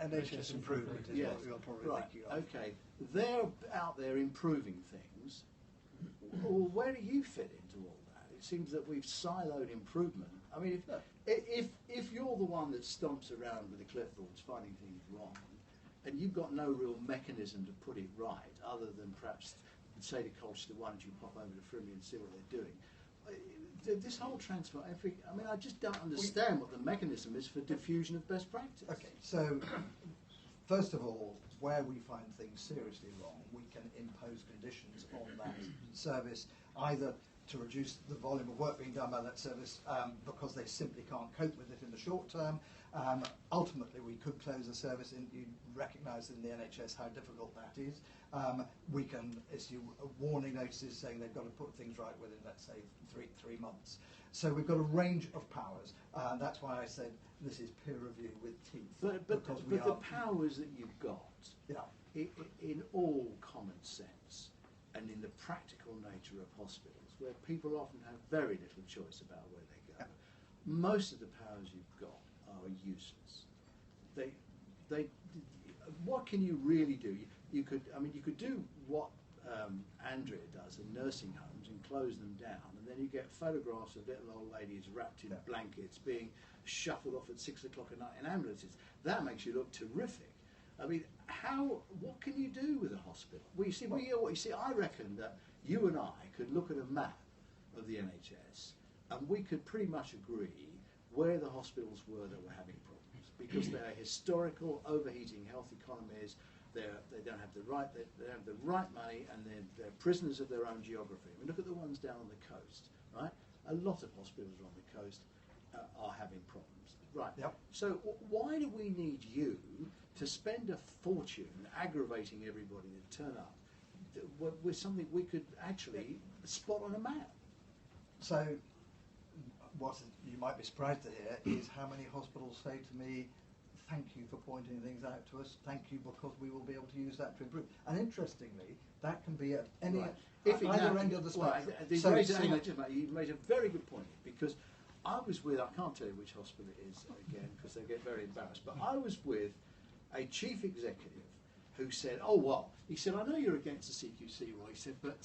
NHS improvement is yes. what you're probably Right. thinking of. Okay, they're out there improving things. Well, where do you fit into all that? It seems that we've siloed improvement. I mean, if you're the one that stomps around with the clipboards finding things wrong, and you've got no real mechanism to put it right, other than perhaps say to Colchester, why don't you pop over to Frimley and see what they're doing? This whole transfer, I mean, I just don't understand what the mechanism is for diffusion of best practice. Okay, so first of all, where we find things seriously wrong, we can impose conditions on that service, either to reduce the volume of work being done by that service because they simply can't cope with it in the short term. Ultimately, we could close the service, and you recognise in the NHS how difficult that is. We can issue warning notices saying they've got to put things right within, let's say, three months. So we've got a range of powers. That's why I said this is peer review with teeth. But the powers that you've got, yeah, in all common sense and in the practical nature of hospitals, where people often have very little choice about where they go, most of the powers you've got are useless. What can you really do? You could do what Andrea does in nursing homes and close them down, and then you get photographs of little old ladies wrapped in blankets being shuffled off at 6 o'clock at night in ambulances. That makes you look terrific. I mean, what can you do with a hospital? Well, you see, I reckon that you and I could look at a map of the NHS and we could pretty much agree where the hospitals were that were having problems, because they're historical, overheating health economies. They don't have the right money, and they're prisoners of their own geography. I mean, look at the ones down on the coast, right? A lot of hospitals on the coast are having problems, right? Yep. So why do we need you to spend a fortune aggravating everybody to turn up with something we could actually spot on a map? So what you might be surprised to hear is how many hospitals say to me, thank you for pointing things out to us, thank you because we will be able to use that to improve. And interestingly, that can be at any either end of the spectrum. You made a very good point, because I was with, I can't tell you which hospital it is again because they get very embarrassed, but I was with a chief executive who said, oh, well, he said, I know you're against the CQC, Roy, he said, but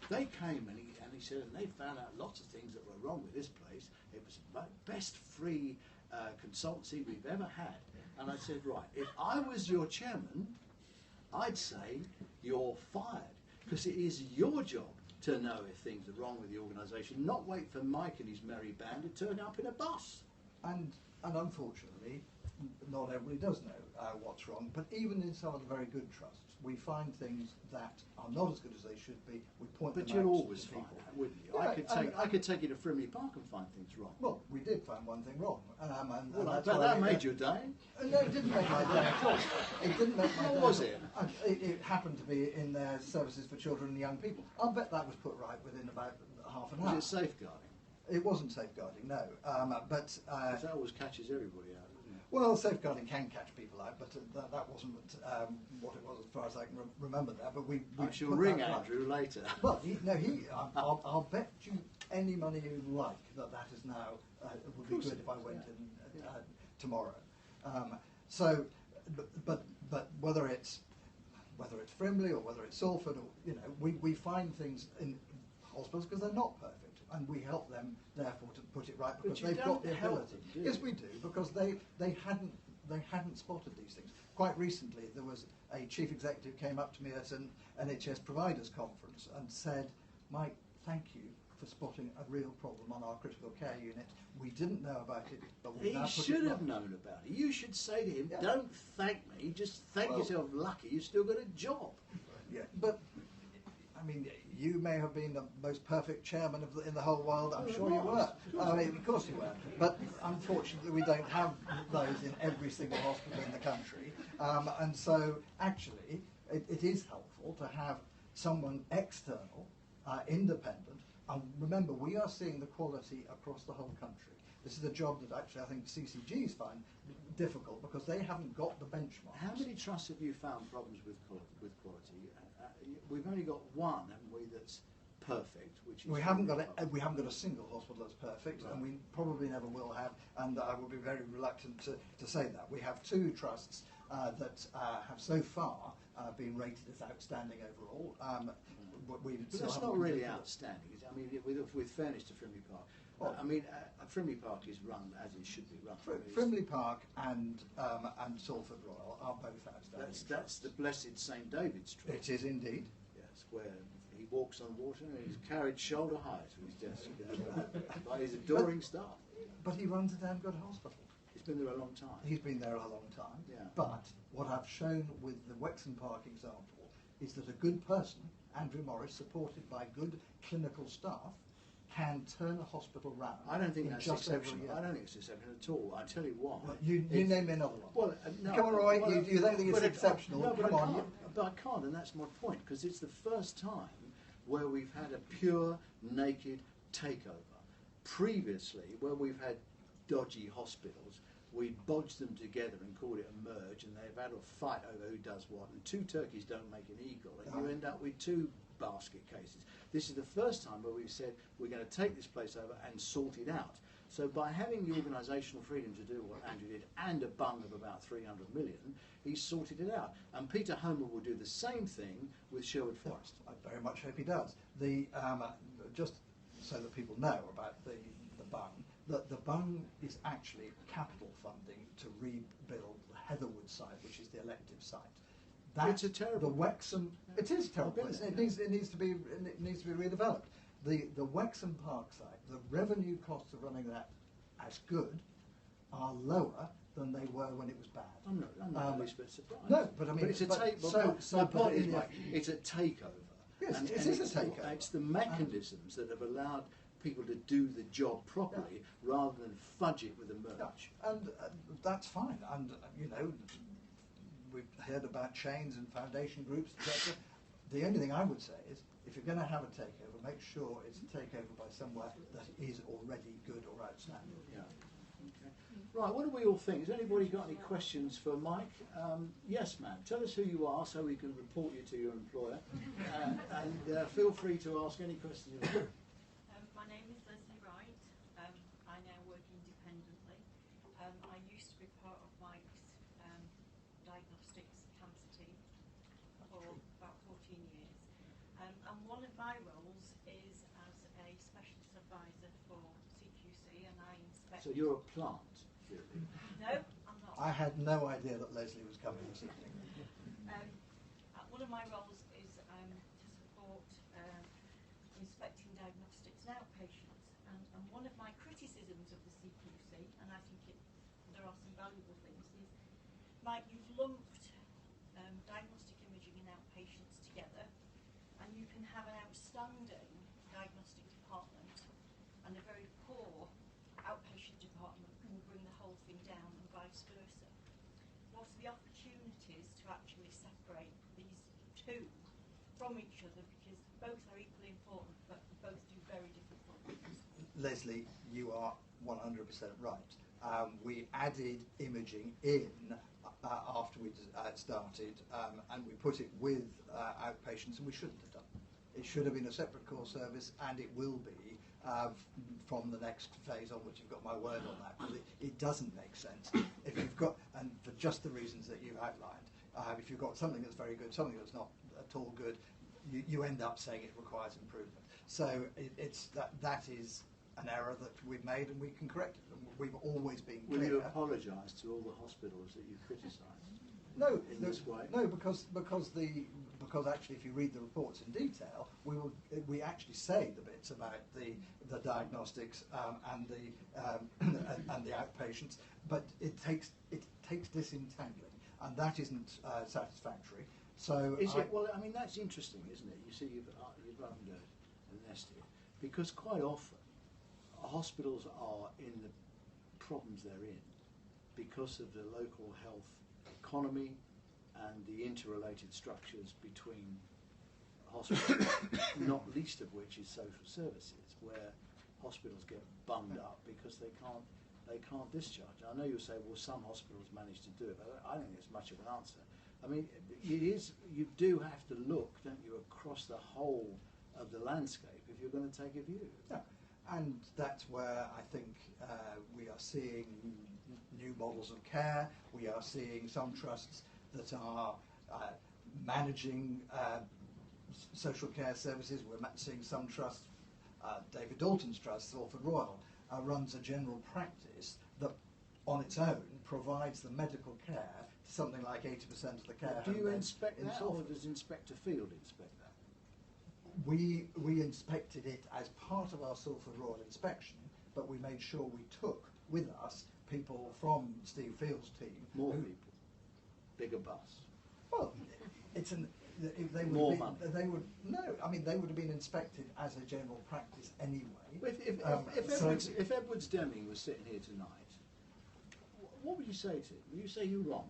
they came and he said, and they found out lots of things that were wrong with this place. It was the best free consultancy we've ever had. And I said, right, if I was your chairman, I'd say you're fired, because it is your job to know if things are wrong with the organisation, not wait for Mike and his merry band to turn up in a bus. And unfortunately, not everybody does know what's wrong, but even in some of the very good trusts, we find things that are not as good as they should be. We point them out to people. But you'll always find that, wouldn't you? Yeah, I could take you to Frimley Park and find things wrong. Well, we did find one thing wrong. That made your day? No, it didn't make my day at all. It didn't make my day. What was it? It happened to be in their services for children and young people. I'll bet that was put right within about half an hour. Was it safeguarding? It wasn't safeguarding, no. But that always catches everybody out, doesn't it? well, safeguarding can catch people out, but that wasn't what it was as far as I can remember there. But we I shall ring Andrew later. Well, I'll bet you any money you like that is now would be good if I went in tomorrow. But whether it's Frimley or whether it's Salford, or we find things in hospitals because they're not perfect. And we help them, therefore, to put it right because they've got the ability. Yes, we do, because they hadn't spotted these things. Quite recently, there was a chief executive came up to me at an NHS providers conference and said, "Mike, thank you for spotting a real problem on our critical care unit. We didn't know about it, but we now put it right." He should have known about it. You should say to him, "Don't thank me. Just thank yourself lucky. You've still got a job." Yeah, but I mean, you may have been the most perfect chairman in the whole world. I'm sure you were. I mean, of course you were. But unfortunately, we don't have those in every single hospital in the country. And so, actually, it is helpful to have someone external, independent. And remember, we are seeing the quality across the whole country. This is a job that actually I think CCGs find difficult because they haven't got the benchmarks. How many trusts have you found problems with quality? We've only got one, haven't we, that's perfect, which is... We haven't got a single hospital that's perfect, right. And we probably never will have, and I will be very reluctant to say that. We have two trusts that have so far been rated as outstanding overall. But that's not really outstanding. I mean, with fairness to Frimley Park, I mean, Frimley Park is run as it should be run. Frimley Park and Salford Royal are both outstanding. That's the blessed St David's Trust. It is indeed. Yes, where he walks on water and he's carried shoulder high to his desk by his adoring staff. But he runs a damn good hospital. He's been there a long time. He's been there a long time. Yeah. But what I've shown with the Wexham Park example is that a good person, Andrew Morris, supported by good clinical staff, can turn a hospital round. I don't think that's exceptional. I don't think it's exceptional at all. I tell you why. Well, you name me another one. Well, no, come on, Roy. Well, you don't think it's exceptional? No, come on. But I can't, and that's my point, because it's the first time where we've had a pure, naked takeover. Previously, where we've had dodgy hospitals, we bodged them together and called it a merge, and they've had a fight over who does what, and two turkeys don't make an eagle, and you end up with two basket cases. This is the first time where we've said we're going to take this place over and sort it out. So by having the organisational freedom to do what Andrew did and a bung of about 300 million, he's sorted it out. And Peter Homer will do the same thing with Sherwood Forest. I very much hope he does. Just so that people know about the bung, the bung is actually capital funding to rebuild the Heatherwood site, which is the elective site. It's a terrible. The Wexham. It is terrible. It needs to be redeveloped. The Wexham Park site, the revenue costs of running that as good are lower than they were when it was bad. I'm not a bit surprised. No, but I mean, it's a takeover. My point is, Mike, it's a takeover. Yes, it is a takeover. It's the mechanisms that have allowed people to do the job properly rather than fudge it with a merge. Yeah. And that's fine. And you know, we've heard about chains and foundation groups, etc. The only thing I would say is, if you're going to have a takeover, make sure it's a takeover by somewhere that is already good or outstanding. Yeah. Okay. Right, what do we all think? Has anybody got any questions for Mike? Yes, ma'am. Tell us who you are so we can report you to your employer. And feel free to ask any questions you want. My name is Leslie Wright. I now work independently. I used to be part of Mike's diagnostics cancer team for about 14 years. And one of my roles is as a specialist advisor for CQC, and I inspect... So you're a plant, really? No, I'm not. I had no idea that Leslie was coming this evening. One of my roles is to support inspecting diagnostics in outpatients. And one of my criticisms of the CQC, and I think there are some valuable things, is, Mike, you've lumped diagnostic imaging in outpatients together, and you can have an outstanding diagnostic department and a very poor outpatient department can bring the whole thing down, and vice versa. What's the opportunities to actually separate these two from each other, because both are equally important, but both do very different things? Leslie, you are 100% right. We added imaging in after we started, and we put it with outpatients, and we shouldn't have done. It should have been a separate core service, and it will be from the next phase onwards. You've got my word on that, because it doesn't make sense if you've got, and for just the reasons that you've outlined, if you've got something that's very good, something that's not at all good, you end up saying it requires improvement. So that is an error that we've made, and we can correct it. We've always been clear. Will you apologise to all the hospitals that you criticised? No, in this way? No, because actually, if you read the reports in detail, we actually say the bits about the diagnostics and the outpatients, but it takes disentangling, and that isn't satisfactory. So Is it? Well, I mean, that's interesting, isn't it? You see, you've opened a nest here, because quite often hospitals are in the problems they're in because of the local health economy and the interrelated structures between hospitals, not least of which is social services, where hospitals get bunged up because they can't discharge. I know you'll say, well, some hospitals manage to do it, but I don't think it's much of an answer. I mean, you do have to look, don't you, across the whole of the landscape if you're going to take a view. yeah. And that's where I think we are seeing new models of care. We are seeing some trusts that are managing social care services. We're seeing some trusts, David Dalton's trust, Salford Royal, runs a general practice that on its own provides the medical care to something like 80% of the care. Do you inspect that, or does Inspector Field inspect that? We inspected it as part of our Salford Royal inspection, but we made sure we took with us people from Steve Field's team. More people, bigger bus. Well, it's an. If they would More be, money. they would no. I mean, they would have been inspected as a general practice anyway. If Edwards Deming was sitting here tonight, what would you say to him? Would you say you're wrong?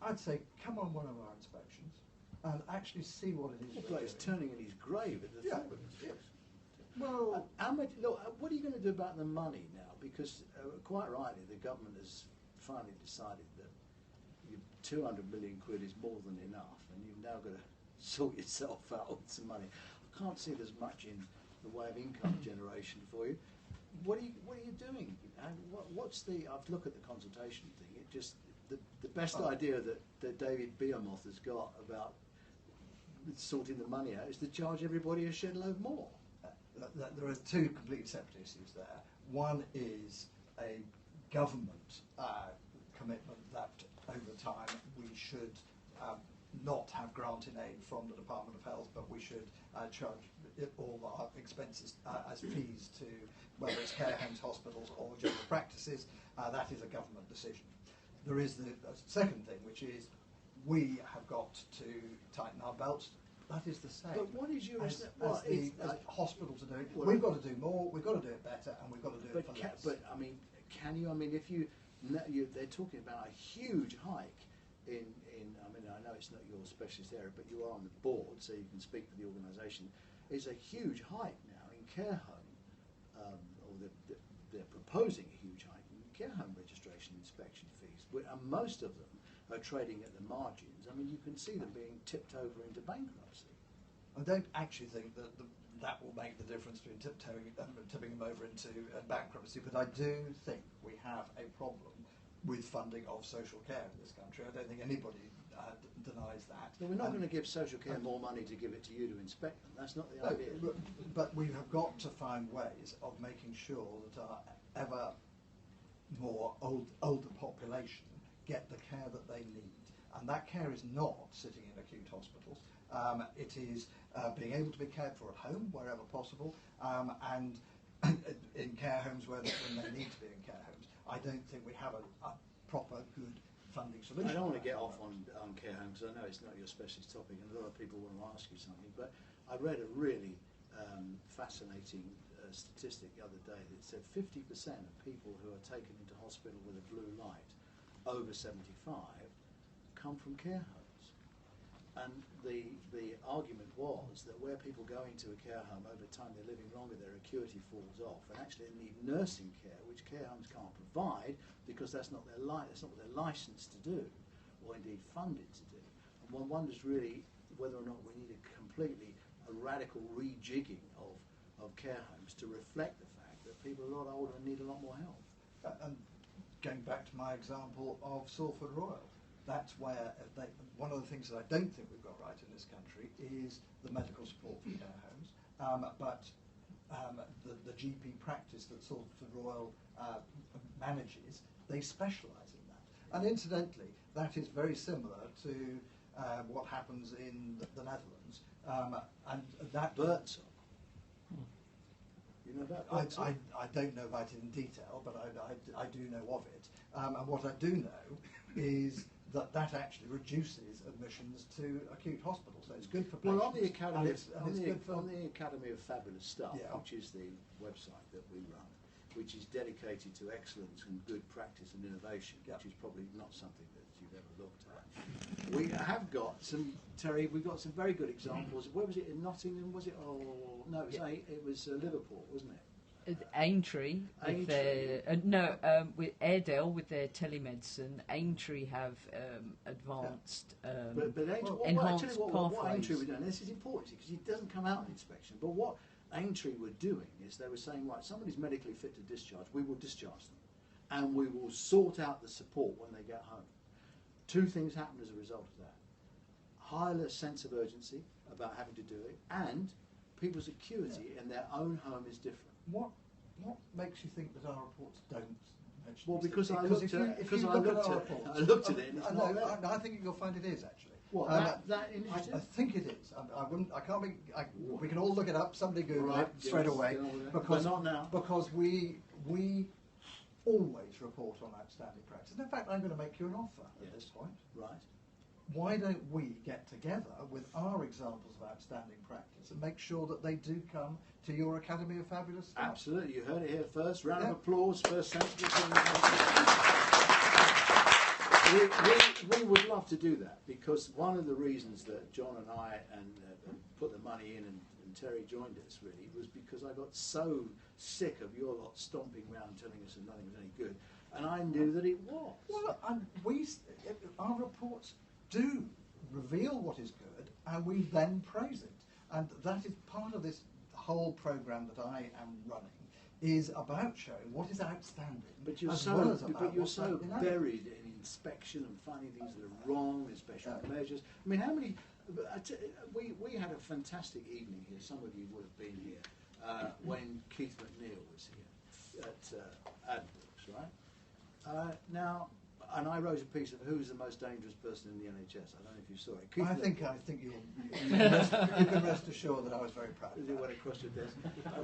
I'd say come on one of our inspections and actually see what it is. The bloke's turning in his grave at the thought of it. Yes. Well, How much? Look, what are you going to do about the money now? Because quite rightly, the government has finally decided that 200 million quid is more than enough, and you've now got to sort yourself out with some money. I can't see there's much in the way of income generation for you. What are you doing? What's the? I've looked at the consultation thing. It just the best idea that David Beamoth has got about sorting the money out is to charge everybody a shed load more. There are two completely separate issues there. One is a government commitment that over time we should not have grant in aid from the Department of Health, but we should charge all our expenses as fees to whether it's care homes, hospitals or general practices. That is a government decision. There is the second thing, which is we have got to tighten our belts. That is the same. But what is your as hospitals are doing? Well, we've got to do more. We've got to do it better, and we've got to do it for less. But I mean, can you? I mean, if they're talking about a huge hike in. I mean, I know it's not your specialist area, but you are on the board, so you can speak for the organisation. It's a huge hike now in care home, or they're proposing a huge hike in care home registration inspection fees, and most of them are trading at the margins. I mean, you can see them being tipped over into bankruptcy. I don't actually think that that will make the difference between tipping them over into bankruptcy, but I do think we have a problem with funding of social care in this country. I don't think anybody denies that. But we're not going to give social care more money to give it to you to inspect them. That's not the idea. But we have got to find ways of making sure that our ever more older population get the care that they need. And that care is not sitting in acute hospitals. It is being able to be cared for at home wherever possible, and in care homes when they need to be in care homes. I don't think we have a proper good funding solution. I don't want to get off on care homes, because I know it's not your specialist topic and a lot of people want to ask you something, but I read a really fascinating statistic the other day that said 50% of people who are taken into hospital with a blue light over 75 come from care homes. And the argument was that where people go into a care home, over time they're living longer, their acuity falls off, and actually they need nursing care, which care homes can't provide because that's not what they're licensed to do, or indeed funded to do. And one wonders really whether or not we need a radical rejigging of care homes to reflect the fact that people are a lot older and need a lot more help. And going back to my example of Salford Royal, that's where one of the things that I don't think we've got right in this country is the medical support for care homes, but the GP practice that Salford Royal manages, they specialise in that. And incidentally, that is very similar to what happens in the Netherlands. And that Birdsong. You know about Birdsong? I don't know about it in detail, but I do know of it. And what I do know is that actually reduces admissions to acute hospital. So it's good for Well, patients. on the Academy, and on the Academy of Fabulous Stuff, Yeah. which is the website that we run, which is dedicated to excellence and good practice and innovation, Yeah. which is probably not something that you've ever looked at. We have got some, Terry. We've got some very good examples. Where was it, in Nottingham? Was it? Oh no, it was Liverpool, wasn't it? Aintree, with their, with Airedale with their telemedicine. Aintree have advanced But enhanced what Aintree pathways. were doing, this is important because it doesn't come out in inspection, but what Aintree were doing is they were saying, right, somebody's medically fit to discharge, we will discharge them, and we will sort out the support when they get home. Two things happened as a result of that. Higher sense of urgency about having to do it, and people's acuity in their own home is different. What makes you think that our reports don't mention Well, these because things? I looked if at you- it. if Because you I look at looked our at it. reports- I looked at it and it's no, not there. I think you'll find it is actually. What, that I initiative? think it is. I wouldn't. I can't be. We can all look it up. Somebody Google Right, it straight yes, away. get on with it. Because But not now. Because we always report on outstanding practice. And in fact, I'm going to make you an offer at this point. Right. Why don't we get together with our examples of outstanding practice and make sure that they do come to your Academy of Fabulous Stuff? Absolutely, you heard it here first. Round Yeah. of applause, first sensible thing. We would love to do that because one of the reasons that John and I put the money in and Terry joined us really was because I got so sick of your lot stomping around telling us that nothing was any good, and I knew that it was. Well, and our reports do reveal what is good, and we then praise it. And that is part of this whole programme that I am running, is about showing what is outstanding. But you're as so, well as about but you're what's so inadequate. buried in inspection and finding things that are wrong in special measures. I mean, how many? We had a fantastic evening here. Some of you would have been here when Keith McNeil was here at Adbrooks, right? Now, and I wrote a piece of who's the most dangerous person in the NHS. I don't know if you saw it. Keith I think you can rest assured that I was very proud of It that. went across your desk.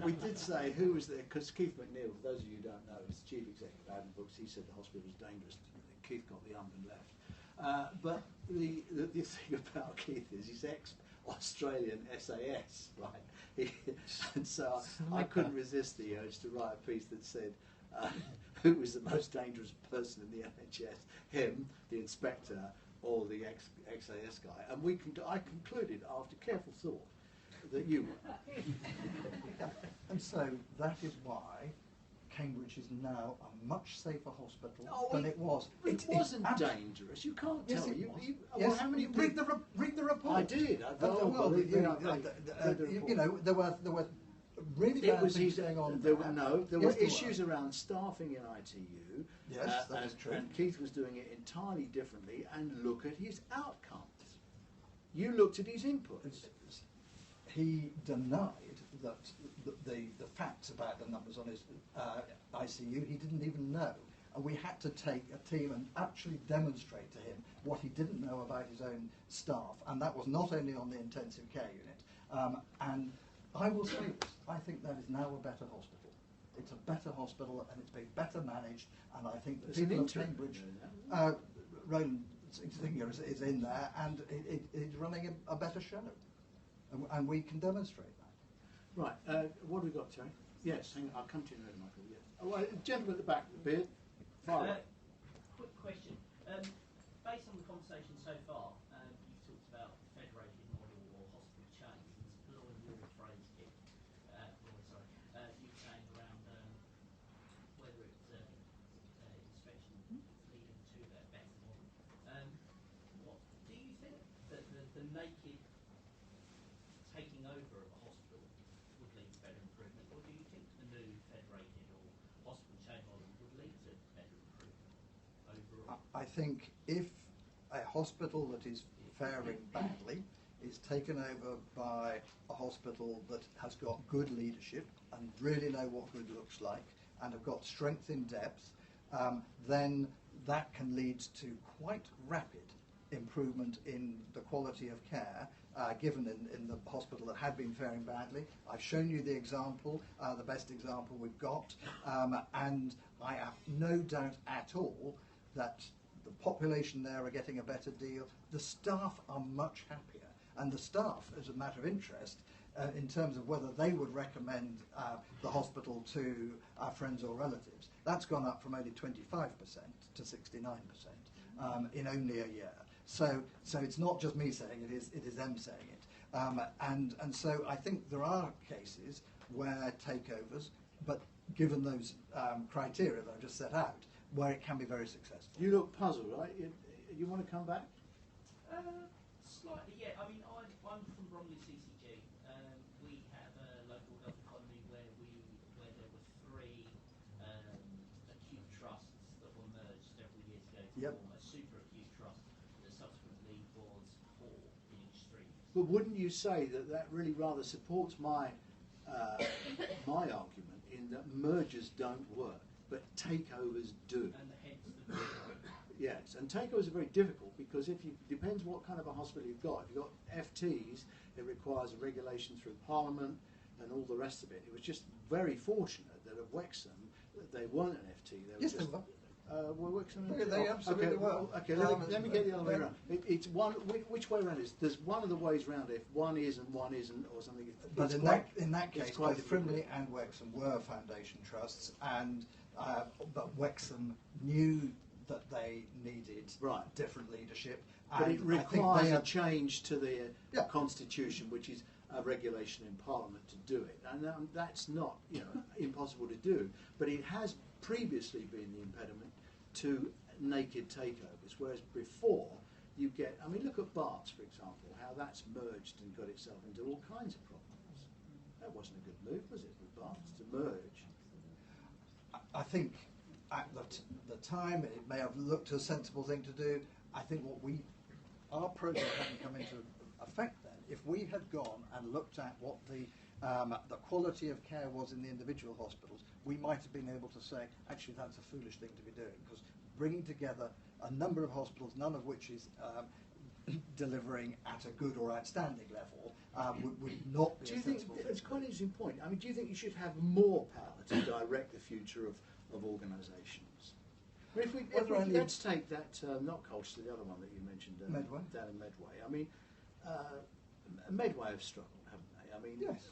We did say who was there, because Keith McNeil, for those of you who don't know, is the chief executive of Adbrooks. He said the hospital was dangerous. Keith got the and left. But the thing about Keith is he's ex-Australian SAS, right? And so I couldn't resist the urge to write a piece that said who was the most dangerous person in the NHS, him, the inspector, or the ex-SAS guy. And I concluded, after careful thought, that you were. And so that is why Cambridge is now a much safer hospital than it was. It wasn't dangerous. You can't Yes, tell. it You, was. you, Yes, well, how many read the report. I did. You know, there were really bad things going on. There were Yes, issues around staffing in ITU. Yes, that is true. And Keith was doing it entirely differently. And look at his outcomes. You looked at his inputs. He denied that the facts about the numbers on his ICU he didn't even know. And we had to take a team and actually demonstrate to him what he didn't know about his own staff. And that was not only on the intensive care unit. And I will say this, I think that is now a better hospital. It's a better hospital and it's been better managed. And I think the people of Cambridge, Roland Singer is in there and it is running a better show. And we can demonstrate that. Right, what have we got, Terry? Yes, hang on, I'll come to you in a minute, Michael. Yes. Oh, well, gentleman at the back, the beard. Fire away. Quick question. Based on the conversation so far, you've talked about federated model or hospital chains. There's a lot of your phrase here. You're saying around whether it's inspection leading to that better model. What do you think that the naked taking over of a hospital would lead to better improvement, or do you think the new federated or hospital chain model would lead to better improvement overall? I think if a hospital that is faring badly is taken over by a hospital that has got good leadership and really know what good looks like and have got strength in depth, then that can lead to quite rapid improvement in the quality of care given in the hospital that had been faring badly. I've shown you the example, the best example we've got, and I have no doubt at all that the population there are getting a better deal. The staff are much happier, and the staff, as a matter of interest, in terms of whether they would recommend the hospital to friends or relatives, that's gone up from only 25% to 69% in only a year. So it's not just me saying it is them saying it. And so I think there are cases where takeovers, but given those criteria that I've just set out, where it can be very successful. You look puzzled, right? You want to come back? Slightly, yeah. I mean, I'm from Bromley CCG. We have a local health economy where there were 3 acute trusts that were merged several years ago to form a super acute trust that subsequently was poor in extremes. But wouldn't you say that really rather supports my my argument in that mergers don't work, but takeovers do? And hence the Yes, and takeovers are very difficult because depends what kind of a hospital you've got. If you've got FTs, it requires a regulation through Parliament and all the rest of it. It was just very fortunate that at Wexham they weren't an FT. They were Yes, just, they were. Were Wexham? They absolutely were. Okay, let me get the other way around. It's one. Which way around is? There's one of the ways around if one is and one isn't, or something. But in that case, both Frimley and Wexham were foundation trusts, and but Wexham knew that they needed different leadership. But and it requires a change to the constitution, which is a regulation in Parliament to do it, and that's not impossible to do. But it has previously been the impediment to naked takeovers, whereas before you get, I mean, look at Barts, for example, how that's merged and got itself into all kinds of problems. That wasn't a good move, was it, with Barts, to merge? I think at the time it may have looked a sensible thing to do. I think our project hadn't come into effect then. If we had gone and looked at what the quality of care was in the individual hospitals, we might have been able to say, actually, that's a foolish thing to be doing, because bringing together a number of hospitals, none of which is delivering at a good or outstanding level, would not be. Do you think it's quite an interesting point? I mean, do you think you should have more power to direct the future of organisations? Let's take that, not Colchester, the other one that you mentioned, Medway. Down in Medway. I mean, Medway have struggled, haven't they? I mean, yes,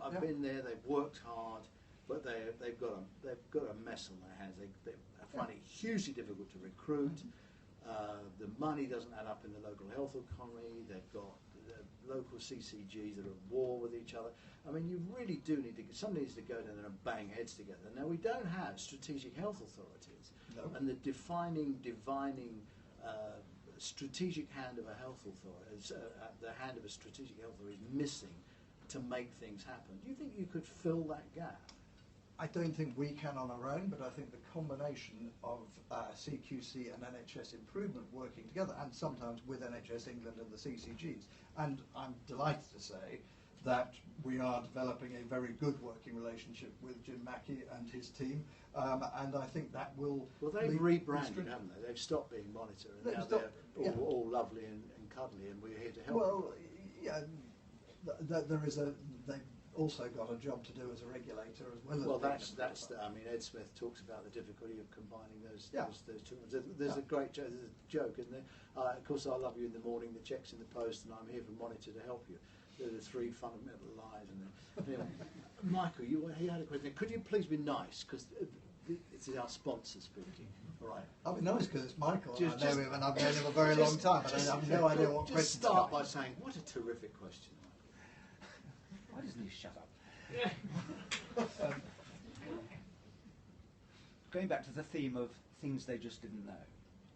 I've been there. They've worked hard, but they've got a mess on their hands. They find it hugely difficult to recruit. The money doesn't add up in the local health economy. They've got the local CCGs that are at war with each other. I mean, you really do need to. Somebody needs to go down there and bang heads together. Now, we don't have strategic health authorities, and the divining strategic hand of a health authority, the hand of a strategic health authority is missing to make things happen. Do you think you could fill that gap? I don't think we can on our own, but I think the combination of CQC and NHS improvement working together, and sometimes with NHS England and the CCGs, and I'm delighted to say that we are developing a very good working relationship with Jim Mackey and his team, and I think that will... Well, they've rebranded, haven't they? They've stopped being Monitor, and now they're all lovely and cuddly, and we're here to help. Well, yeah, they've also got a job to do as a regulator as well as... Well, I mean, Ed Smith talks about the difficulty of combining those two. There's a great joke, isn't there? Of course, I love you in the morning, the check's in the post, and I'm here for Monitor to help you. They're the 3 fundamental lies. And Michael, he had a question. Could you please be nice? Because it's our sponsor speaking. All right. I'll be nice because it's Michael. I know him and I've known him a very long time, but I have no idea what questions. Just start by saying, what a terrific question. Why doesn't he shut up? Going back to the theme of things they just didn't know.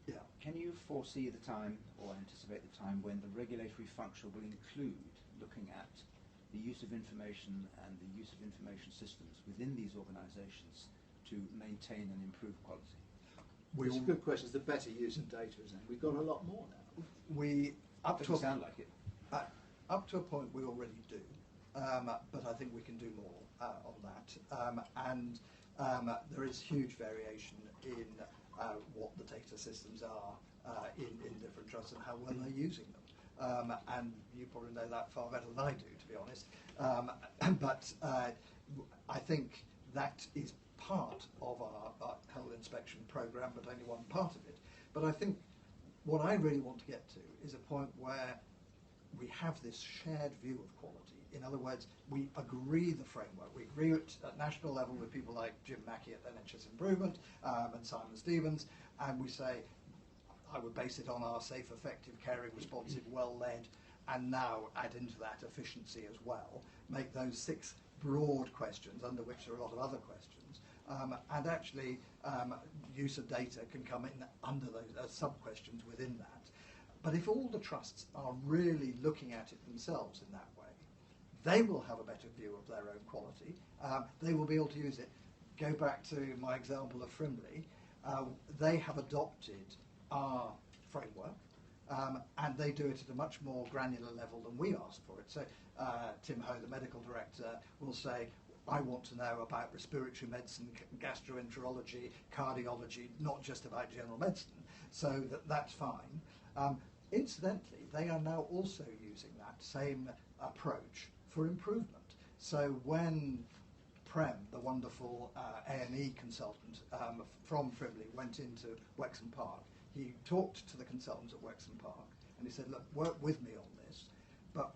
Yeah. Can you foresee the time, or anticipate the time, when the regulatory function will include looking at the use of information and the use of information systems within these organisations to maintain and improve quality? It's a good question. It's the better use of data, isn't it? We've got a lot more now. Doesn't sound like it. Up to a point we already do, but I think we can do more on that. There is huge variation in what the data systems are in different trusts and how well they're using them. And you probably know that far better than I do, to be honest. But I think that is part of our health inspection programme, but only one part of it. But I think what I really want to get to is a point where we have this shared view of quality. In other words, we agree the framework. We agree it at national level with people like Jim Mackey at NHS Improvement and Simon Stevens, and we say, I would base it on our safe, effective, caring, responsive, well-led, and now add into that efficiency as well. Make those 6 broad questions, under which there are a lot of other questions, and actually use of data can come in under those sub-questions within that. But if all the trusts are really looking at it themselves in that way, they will have a better view of their own quality. They will be able to use it. Go back to my example of Frimley. They have adopted our framework, and they do it at a much more granular level than we ask for it. So Tim Ho, the medical director, will say, I want to know about respiratory medicine, gastroenterology, cardiology, not just about general medicine. So that's fine. Incidentally, they are now also using that same approach for improvement. So when Prem, the wonderful A&E consultant from Frimley, went into Wexham Park, he talked to the consultants at Wexham Park and he said, look, work with me on this. But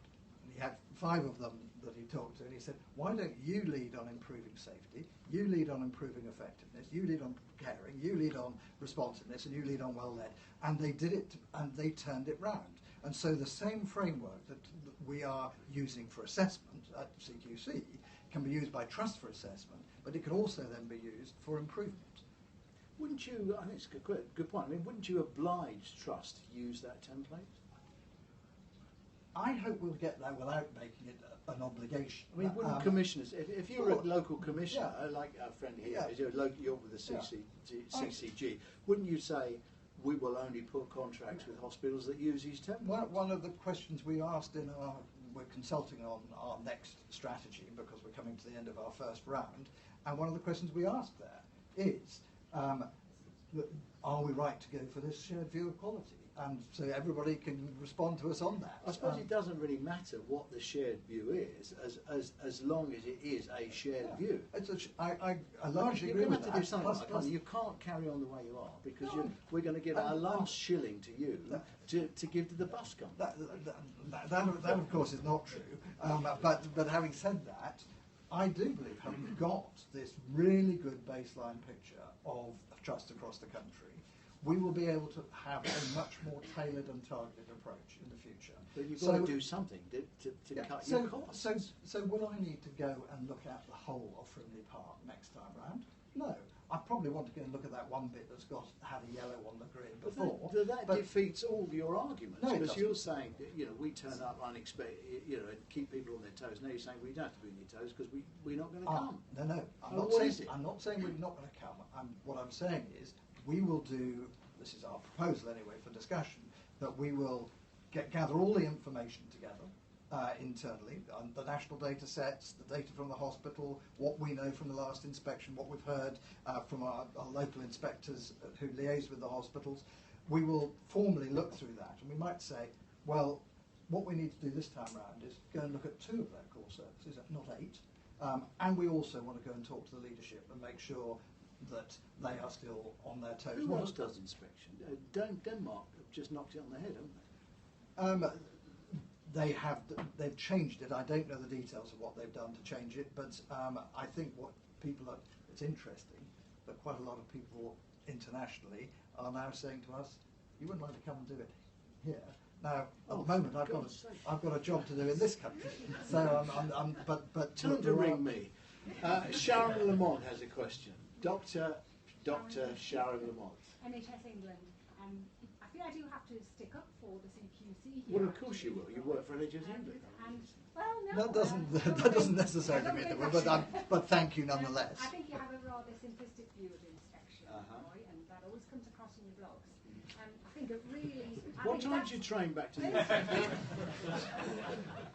he had 5 of them that he talked to, and he said, why don't you lead on improving safety, you lead on improving effectiveness, you lead on caring, you lead on responsiveness, and you lead on well-led. And they did it, and they turned it round. And so the same framework that we are using for assessment at CQC can be used by trust for assessment, but it can also then be used for improvement. Wouldn't you, I think it's a good point, I mean, wouldn't you oblige trust to use that template? I hope we'll get there without making it an obligation. I mean, wouldn't commissioners, if you're a local commissioner, like our friend here, you're with the CCG, wouldn't you say, we will only put contracts with hospitals that use these templates? One of the questions we asked we're consulting on our next strategy because we're coming to the end of our first round, and one of the questions we asked there is, are we right to go for this shared view of quality? And so everybody can respond to us on that. I suppose it doesn't really matter what the shared view is, as long as it is a shared view. I largely agree with that. You're going to have to do something like that. You can't carry on the way you are, because we're going to give our last shilling to you to give to the bus company. That of course is not true. But having said that, I do believe, having got this really good baseline picture of trust across the country, we will be able to have a much more tailored and targeted approach in the future. But you've got to do something to cut your costs. So will I need to go and look at the whole of Frimley Park next time round? No. I probably want to go and look at that one bit that's had a yellow on the grid before. But that defeats all your arguments, no, because you're saying that we turn up unexpected, and keep people on their toes. Now you're saying we don't have to be on your toes because we're not going to come. No. I'm not saying we're not going to come. What I'm saying is we will do. This is our proposal anyway for discussion, that we will gather all the information together internally, the national data sets, the data from the hospital, what we know from the last inspection, what we've heard from our local inspectors who liaise with the hospitals. We will formally look through that, and we might say, well, what we need to do this time round is go and look at 2 of their core services, not 8, and we also want to go and talk to the leadership and make sure that they are still on their toes. Who else does inspection? Denmark have just knocked it on the head, haven't they? They've changed it. I don't know the details of what they've done to change it, but I think it's interesting that quite a lot of people internationally are now saying to us, you wouldn't like to come and do it here. Now, at the moment, I've got a job to do in this country, so but tell them to ring me. Sharon Lamont has a question. Dr. Sharon Lamont. NHS England. I feel I do have to stick up for the CQC here. Well, of course you will. You work for NHS England. Well, no. That doesn't necessarily mean that, but thank you nonetheless. I think you have a rather simplistic view of inspection, Roy, and that always comes across in your blogs. And I think it really. What time did you train back to the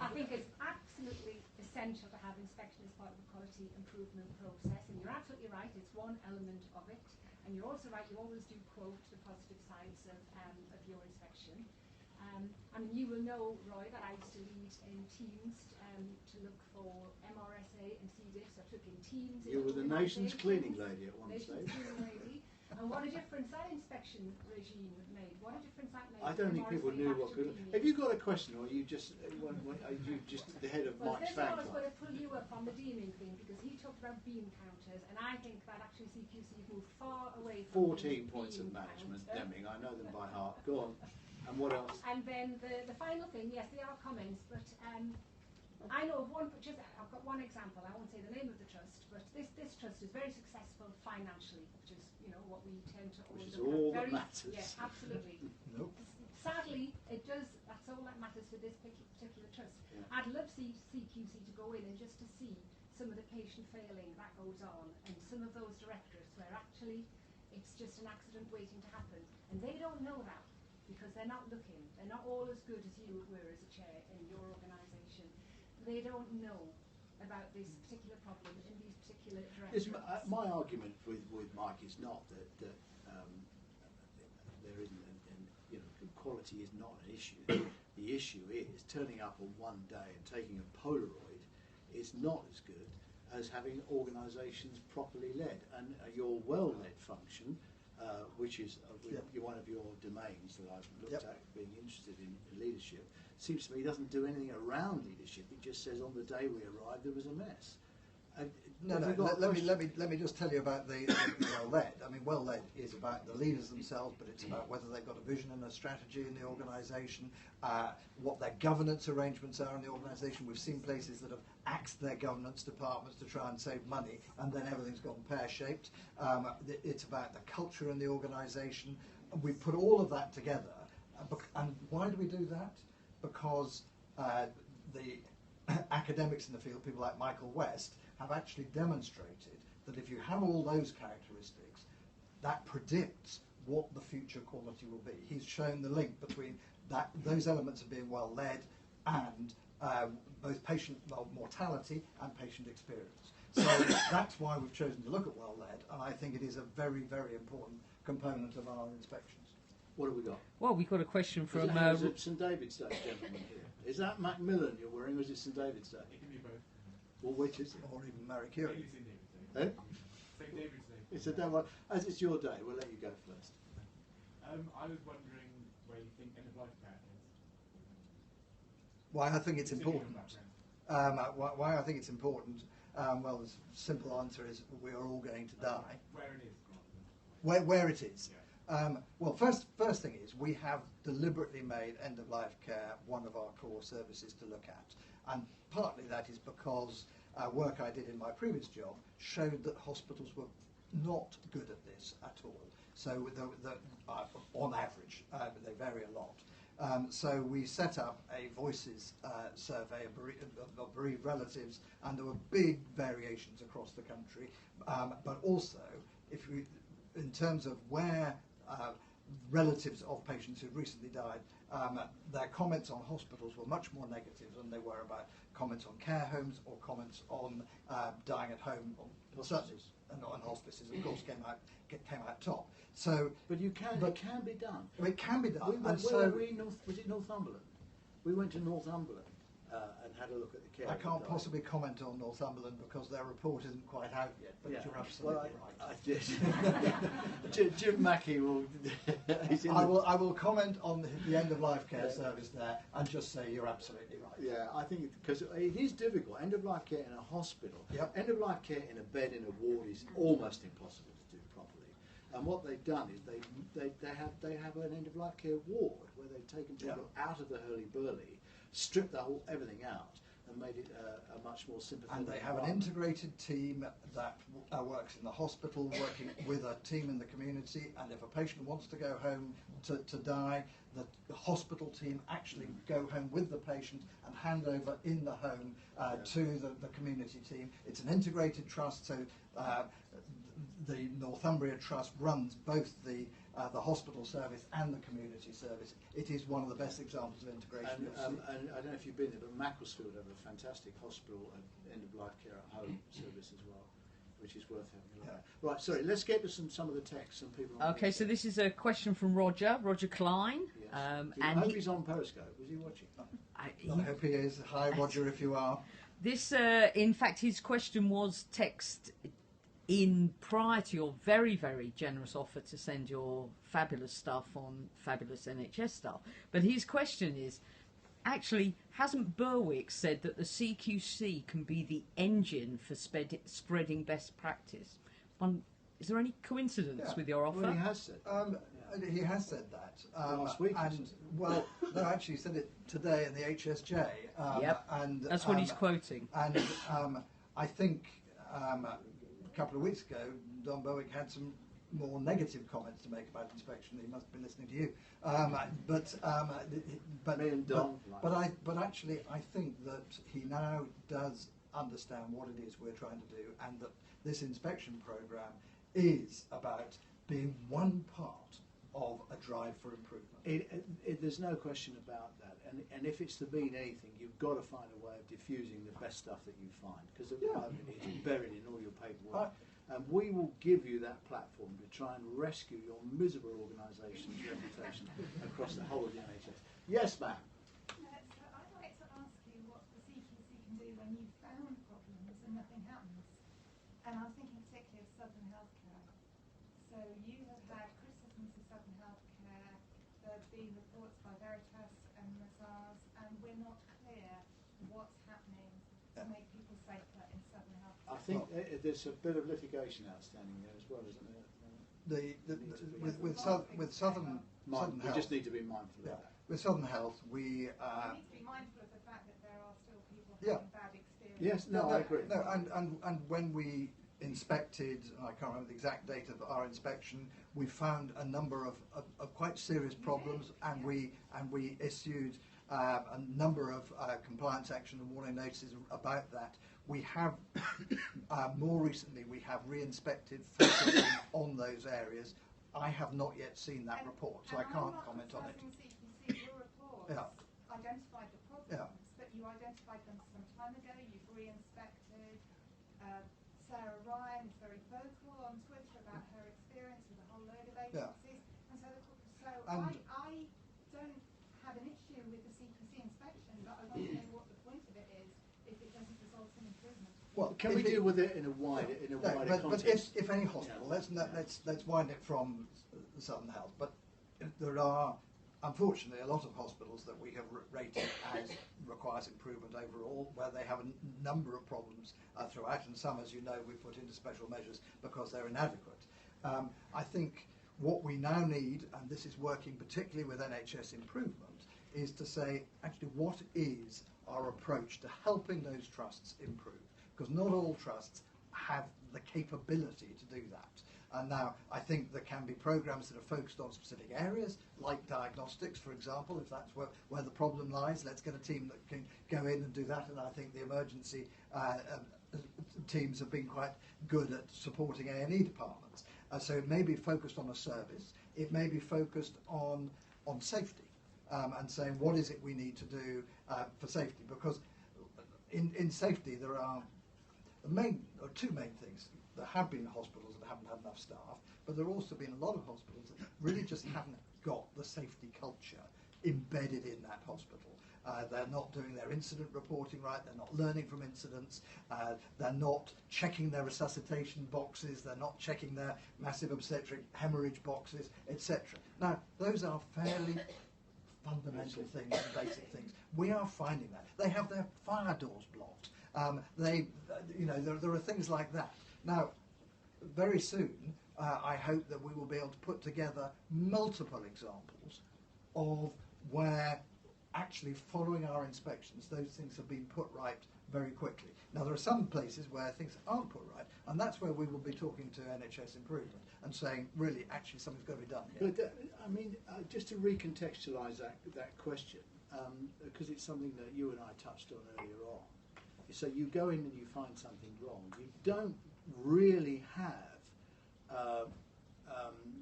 I think it's absolutely essential to have inspection as part of the quality improvement process, and you're absolutely right, it's one element of it, and you're also right, you always do quote the positive sides of your inspection. I mean, you will know, Roy, that I used to lead in teams to look for MRSA and CDIS. I took in teams. You were the nation's cleaning lady at one stage. And what a difference that inspection regime made. What a difference that made. I don't think people knew what good. Have you got a question, or are you just the head of well, March this one was fan going club? to pull you up on the deeming thing because he talked about beam counters, and I think that actually CQC's moved far away from 14 points of management, counter. Deming. I know them by heart. Go on. And what else? And then the final thing, yes, they are comments, but I know of one. I've got one example. I won't say the name of the trust, but this trust is very successful financially, which is what we tend to Which always is look all at. that matters. Yes, absolutely. Nope. Sadly, it does. That's all that matters for this particular trust. Yeah. I'd love CQC to go in and just to see some of the patient failing that goes on, and some of those directorates where actually it's just an accident waiting to happen, and they don't know that because they're not looking. They're not all as good as you were as a chair in your organisation. They don't know about this particular problem in these particular directorates. My argument with Mike is not that there isn't, quality is not an issue. The issue is turning up on one day and taking a Polaroid is not as good as having organisations properly led. And your well-led function, which is one of your domains that I've looked at being interested in leadership, seems to me doesn't do anything around leadership. It just says on the day we arrived there was a mess. Let me just tell you about the well-led. I mean, well-led is about the leaders themselves, but it's about whether they've got a vision and a strategy in the organisation, what their governance arrangements are in the organisation. We've seen places that have axed their governance departments to try and save money, and then everything's gone pear-shaped. It's about the culture in the organisation. We put all of that together, and why do we do that? Because the academics in the field, people like Michael West, have actually demonstrated that if you have all those characteristics, that predicts what the future quality will be. He's shown the link between those elements of being well led and both patient mortality and patient experience. So that's why we've chosen to look at well led, and I think it is a very, very important component of our inspections. What have we got? Well, we've got a question from... Is it St David's Day gentleman here? Is that Macmillan you're wearing, or is it St David's Day? It can be both. Well, which is it? Or even Marie Curie. St David's Day. Eh? St David's Day. It's a day. As it's your day, we'll let you go first. I was wondering where you think end-of-life care is. Why I think it's Considering important. your background. Why I think it's important. Well, the simple answer is we are all going to die. Where it is, rather than Where it is. Yeah. Well, first thing is we have deliberately made end-of-life care one of our core services to look at, and partly that is because work I did in my previous job showed that hospitals were not good at this at all. So on average, they vary a lot. So we set up a voices survey of bereaved relatives, and there were big variations across the country, but also in terms of where relatives of patients who'd recently died, their comments on hospitals were much more negative than they were about comments on care homes or comments on dying at home. Hospices. And hospices, of course, came out top. So, but it can be done. It can be done. Was it Northumberland? We went to Northumberland and had a look at the care. I can't possibly comment on Northumberland because their report isn't quite out yet, but you're absolutely right. I did. Jim Mackey will... I will comment on the end-of-life care service there and just say you're absolutely right. Yeah, I think because it is difficult. End-of-life care in a hospital, end-of-life care in a bed in a ward is almost impossible to do properly. And what they've done is they have an end-of-life care ward where they've taken people out of the hurly-burly, stripped everything out, and made it a much more sympathetic. And they have an integrated team that works in the hospital, working with a team in the community, and if a patient wants to go home to die, the hospital team actually go home with the patient and hand over in the home to the community team. It's an integrated trust, so the Northumbria Trust runs both the hospital service and the community service. It is one of the best examples of integration. And I don't know if you've been there, but Macclesfield have a fantastic hospital and end-of-life care at home service as well, which is worth having a look at. Right, sorry, let's get to some of the texts and people. Okay, so this is a question from Roger Klein. Yes. I hope he's on Periscope. Was he watching? I hope he is. Hi, Roger, if you are. This, in fact, his question was text in prior to your very, very generous offer to send your fabulous stuff on fabulous NHS stuff. But his question is, actually, hasn't Berwick said that the CQC can be the engine for spreading best practice? Is there any coincidence with your offer? Well, he has said that. He has said that. Last week, and well, no, actually, he said it today in the HSJ. Yep, and that's what he's quoting. And I think a couple of weeks ago, Don Berwick had some more negative comments to make about inspection. He must have been listening to you. Me and Don. But actually, I think that he now does understand what it is we're trying to do, and that this inspection program is about being one part of a drive for improvement. There's no question about that. And if it's to mean anything, you've got to find a way of diffusing the best stuff that you find, because at the moment it's buried in all your paperwork. And we will give you that platform to try and rescue your miserable organisation's reputation across the whole of the NHS. Yes, ma'am. So I'd like to ask you what the CQC can do when you've found problems and nothing happens. And I was thinking particularly of Southern Healthcare. So you have had criticisms of Southern Healthcare. There have been reports by Veritas and Mazars, and we're not clear what's happening to make people safer in Southern Healthcare. I think there's a bit of litigation outstanding there as well, isn't there? With Southern We Health, just need to be mindful of that. with Southern Health, we We need to be mindful of the fact that there are still people Yeah. having bad experiences. Yes, no, I agree. No, and when we inspected, I can't remember the exact date of our inspection, we found a number of quite serious problems, and we issued a number of compliance action and warning notices about that. We have more recently we have re-inspected, focusing on those areas. I have not yet seen that report, so I can't comment on it. CQC, your report identified the problems, but you identified them some time ago. You've re-inspected. Sarah Ryan is very vocal on Twitter about her experience with a whole load of agencies, and I don't have an issue with the CQC inspection, but I want to know what the point of it is if it doesn't result in improvement. Well, can we deal with it in a wider context? But if any hospital, let's wind it from Southern Health. But there are, unfortunately, a lot of hospitals that we have rated as requires improvement overall, where they have a number of problems throughout, and some, as you know, we put into special measures because they're inadequate. I think what we now need, and this is working particularly with NHS improvement, is to say, actually, what is our approach to helping those trusts improve? Because not all trusts have the capability to do that. And now, I think there can be programs that are focused on specific areas, like diagnostics, for example. If that's where the problem lies, let's get a team that can go in and do that. And I think the emergency teams have been quite good at supporting A&E departments. So it may be focused on a service. It may be focused on safety, and saying what is it we need to do for safety. Because in safety, there are two main things. There have been hospitals that haven't had enough staff, but there have also been a lot of hospitals that really just haven't got the safety culture embedded in that hospital. They're not doing their incident reporting right, they're not learning from incidents, they're not checking their resuscitation boxes, they're not checking their massive obstetric hemorrhage boxes, etc. Now, those are fairly fundamental things and basic things. We are finding that. They have their fire doors blocked. There are things like that. Now, very soon, I hope that we will be able to put together multiple examples of where, actually following our inspections, those things have been put right very quickly. Now, there are some places where things aren't put right, and that's where we will be talking to NHS Improvement and saying, really, actually, something's got to be done here. But, just to recontextualise that question, because it's something that you and I touched on earlier on. So you go in and you find something wrong. You don't really have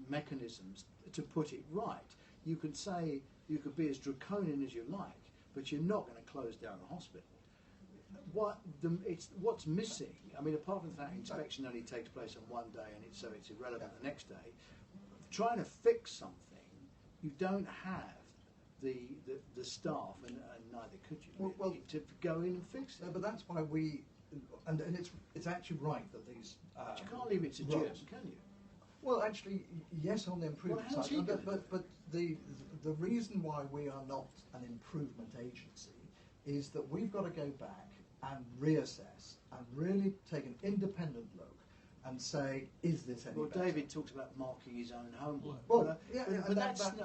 mechanisms to put it right. You could say, you could be as draconian as you like, but you're not going to close down a hospital. What's missing, I mean, apart from the fact inspection only takes place on one day and it's irrelevant the next day, trying to fix something, you don't have the staff, and neither could you, to go in and fix it. No, but that's why we and it's actually right that these. But you can't leave it to Jim, can you? Well, actually, yes, on the improvement Well, how's he side, gonna but the reason why we are not an improvement agency is that we've got to go back and reassess and really take an independent look and say, is this any Well, better? David talks about marking his own homework. Well,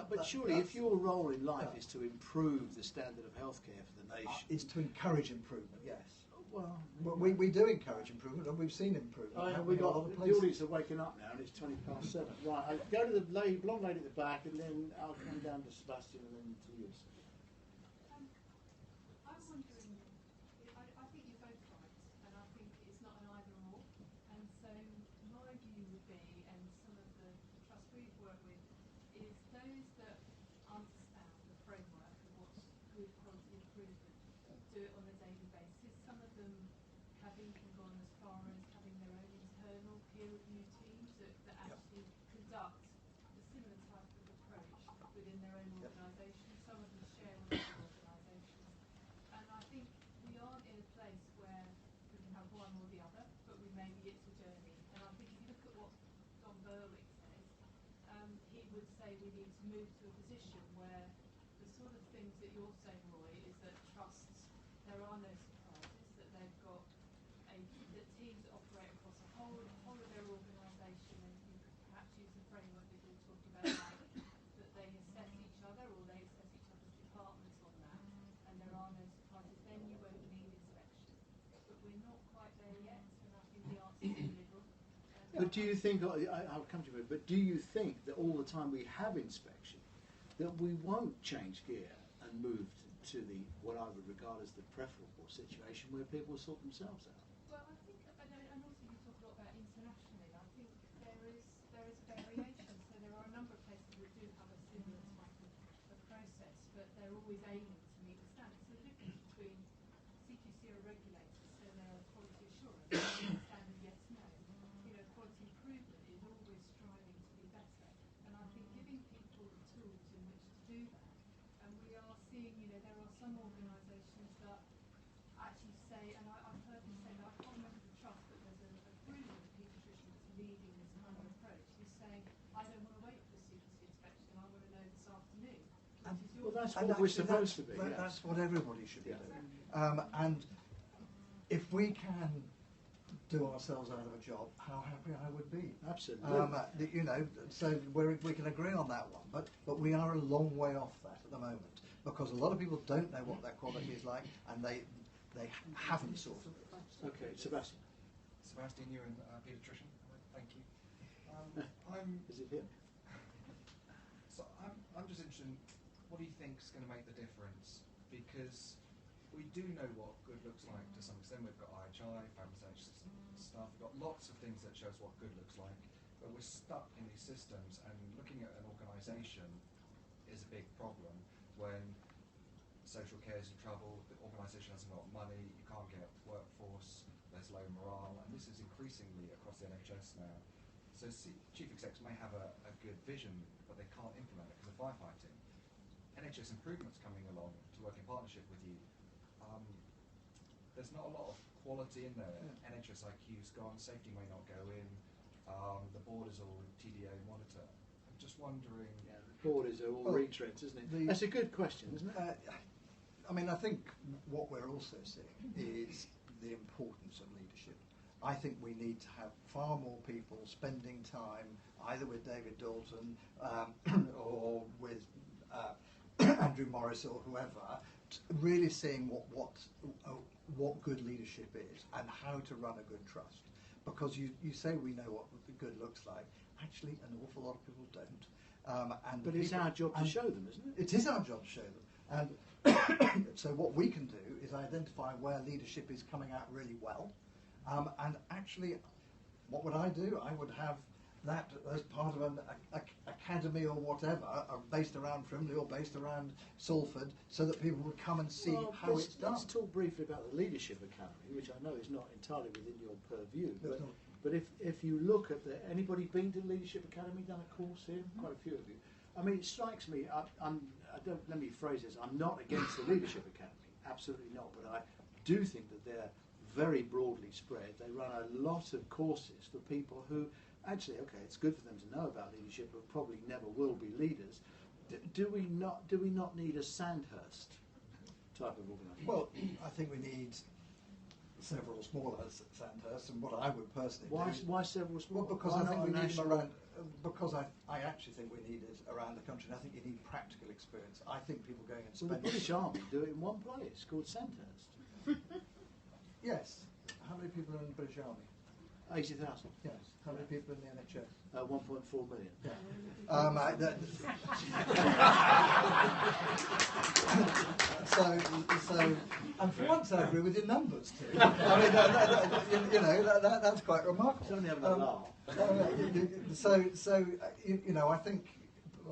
but surely, if your role in life is to improve the standard of healthcare for the nation, is to encourage improvement, yes. well, We do encourage improvement, and we've seen improvement. happen we in a lot got of the places. audience are waking up now, and it's 7:20. Right, I'll go to the blonde lady at the back, and then I'll come down to Sebastian, and then to you. I'm wondering, I think you're both right, and I think it's not an either or. And so my view would be, and some of the trusts we've worked with, is those that understand the framework of what's good quality improvement do it on a daily basis. Some of them have even gone as far as having their own internal peer review teams that actually conduct a similar type of approach within their own organisation. Some of them share with other organisations. And I think we aren't in a place where we can have one or the other, but maybe it's a journey. And I think if you look at what Don Berwick says, he would say we need to move to a position where the sort of things that you're saying, Roy, is that trusts, there are no surprises, that they've got that teams that operate across the whole of their organisation, and you could perhaps use the framework that you're talking about, that they assess each other or they assess each other's departments on that, and there are no surprises, then you won't need inspection. But we're not quite there yet, and I think the answer is in the middle. But do you think, I'll come to it, but do you think that all the time we have inspection, that we won't change gear and move to the what I would regard as the preferable situation where people sort themselves out? Well, I think, and also you talk a lot about internationally. I think there is a variation. So there are a number of places that do have a similar type of process, but they're always aiming to meet the standards. So the difference between CQC are regulators, so they're quality assurance, standard yes, no. You know, quality improvement is always striving to be better. And I think giving people the tools in which to do that, and we are seeing, you know, there are some organisations that actually say, and I've heard them say, I can't remember the trust, but there's a brilliant paediatrician that's leading this kind of approach. He's saying, I don't want to wait for the CQC inspection, I want to know this afternoon. Well, that's what we're supposed to be. That's what everybody should be doing. Exactly. And if we can do ourselves out of a job, how happy I would be. Absolutely. You know, so we can agree on that one, but we are a long way off that at the moment, because a lot of people don't know what their quality is like, and they haven't sorted it. Okay, Sebastian. Sebastian, you're a paediatrician. Thank you. Is it here? So I'm just interested in what do you think is going to make the difference? Because we do know what good looks like to some extent. We've got IHI, fabulous stuff. We've got lots of things that shows what good looks like, but we're stuck in these systems. And looking at an organisation is a big problem when social care is in trouble, the organisation hasn't got money, you can't get workforce, there's low morale, and this is increasingly across the NHS now. So chief execs may have a good vision, but they can't implement it because of firefighting. NHS Improvement's coming along to work in partnership with you. There's not a lot of quality in there. NHS IQ's gone, safety may not go in, the board is all TDA monitor. I'm just wondering... Yeah, the board is all retreads, isn't it? That's a good question, isn't it? I mean, I think what we're also seeing is the importance of leadership. I think we need to have far more people spending time either with David Dalton or with Andrew Morris or whoever, really seeing what good leadership is and how to run a good trust. Because you say we know what the good looks like. Actually, an awful lot of people don't. But it's our job to show them, isn't it? It is our job to show them. And so what we can do is identify where leadership is coming out really well. And actually, what would I do? I would have that as part of an academy or whatever, based around Frimley or based around Salford, so that people would come and see how it's done. Let's talk briefly about the Leadership Academy, which I know is not entirely within your purview. But if you look at anybody been to the Leadership Academy, done a course here? Mm-hmm. Quite a few of you. I mean, it strikes me, let me phrase this, I'm not against the Leadership Academy, absolutely not, but I do think that they're very broadly spread. They run a lot of courses for people who actually, okay, it's good for them to know about leadership, but probably never will be leaders. Do we not need a Sandhurst type of organisation? Well, I think we need several smaller Sandhursts, and what I would personally why several smaller? Well, because why I think not we a need them national- around. Because I actually think we need it around the country, and I think you need practical experience. I think people going and Well, the spending. British Army do it in one place called Sandhurst. Yes. How many people are in the British Army? 80,000. Yes. How many people in the NHS? 1.4 million. Yeah. So, and for once I agree with your numbers too. I mean, that's quite remarkable. It's only having a laugh. I think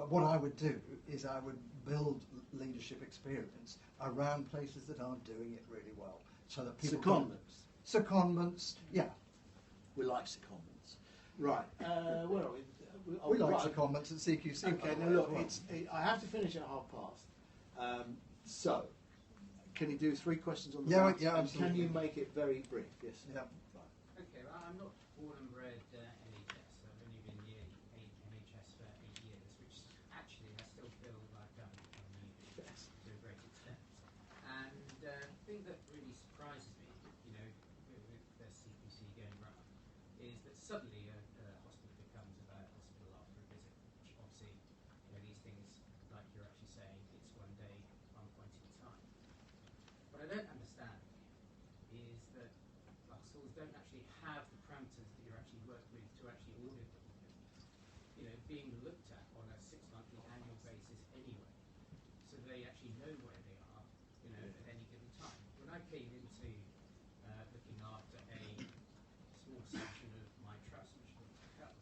what I would do is I would build leadership experience around places that are doing it really well, so that people. Secondments, yeah. We like secondments. Right. Where are we? We like secondments at CQC. Okay. Now look, I have to finish at 5:30. So, can you do 3 questions on the bounce? Yeah, absolutely. Can you make it very brief? Yes. Yeah. Okay, well, I'm not born and bred NHS. I've only been near NHS for 8 years, which actually I still feel like I'm new to a great extent. And the thing that really surprises me, with the CQC going round, is that suddenly a hospital becomes about a hospital after a visit, which obviously, these things, like you're actually saying, it's one day, one point in time. What I don't understand is that hospitals don't actually have the parameters that you actually work with to actually audit them. Being looked at on a 6-monthly annual basis anyway, so they actually know where they are, at any given time. When I came into looking after a small section of my trust, which was health,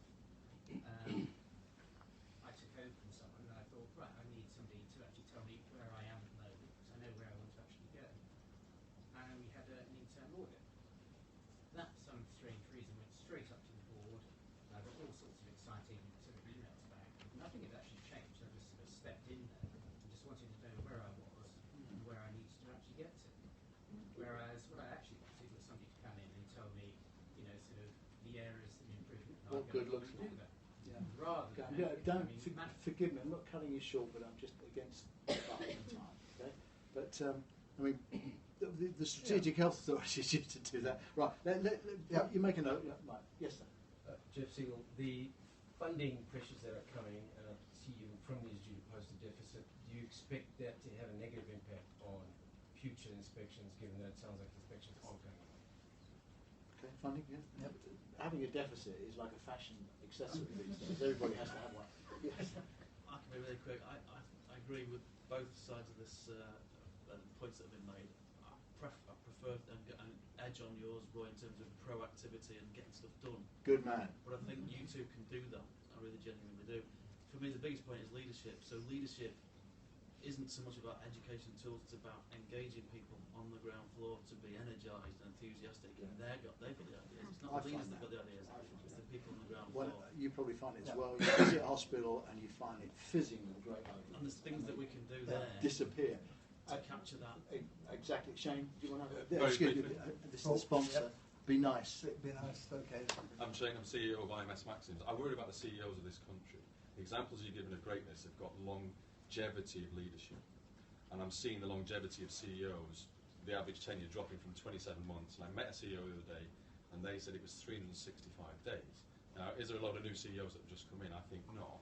I took over from someone and I thought, right, I need somebody to actually tell me where I am at the moment, because I know where I want to actually go. And we had an internal audit. That, for some strange reason, went straight up to the board. I got all sorts of exciting sort of emails back. Nothing had actually changed. I just sort of stepped in there and just wanted to know where I was and where I needed to actually get to. Whereas what I actually wanted was somebody to come in and tell me, sort of the areas of improvement. What good looks like. Yeah. Rather than forgive me, I'm not cutting you short, but I'm just against time. Okay, but the Strategic Health Authority used to do that. Right, you make a note. Yeah, right. Yes, sir. Jeff Siegel, the funding pressures that are coming, and I see you from these due to posted deficit, do you expect that to have a negative impact on future inspections, given that it sounds like inspections aren't going on? Okay, funding, yeah. Having a deficit is like a fashion accessory these days. Everybody has to have one. Yes. I can be really quick. I agree with both sides of this points that have been made. I prefer an edge on yours, Roy, in terms of proactivity and getting stuff done. Good man. But I think you two can do that. I really genuinely do. For me, the biggest point is leadership. So leadership isn't so much about education tools, it's about engaging people on the ground floor to be energised and enthusiastic. And they've got the ideas. It's not the leaders that got the ideas, it's the people on the ground floor. You probably find it as well. You visit a hospital and you find it fizzing with great ideas. And there's things that we can do there disappear to capture that. Exactly. Shane, do you want to Very excuse me, briefly. this is the sponsor. Be nice. Be nice, okay. I'm Shane, I'm CEO of IMS Maxims. I worry about the CEOs of this country. The examples you've given of greatness have got longevity of leadership. And I'm seeing the longevity of CEOs, the average tenure dropping from 27 months. And I met a CEO the other day, and they said it was 365 days. Now, is there a lot of new CEOs that have just come in? I think not.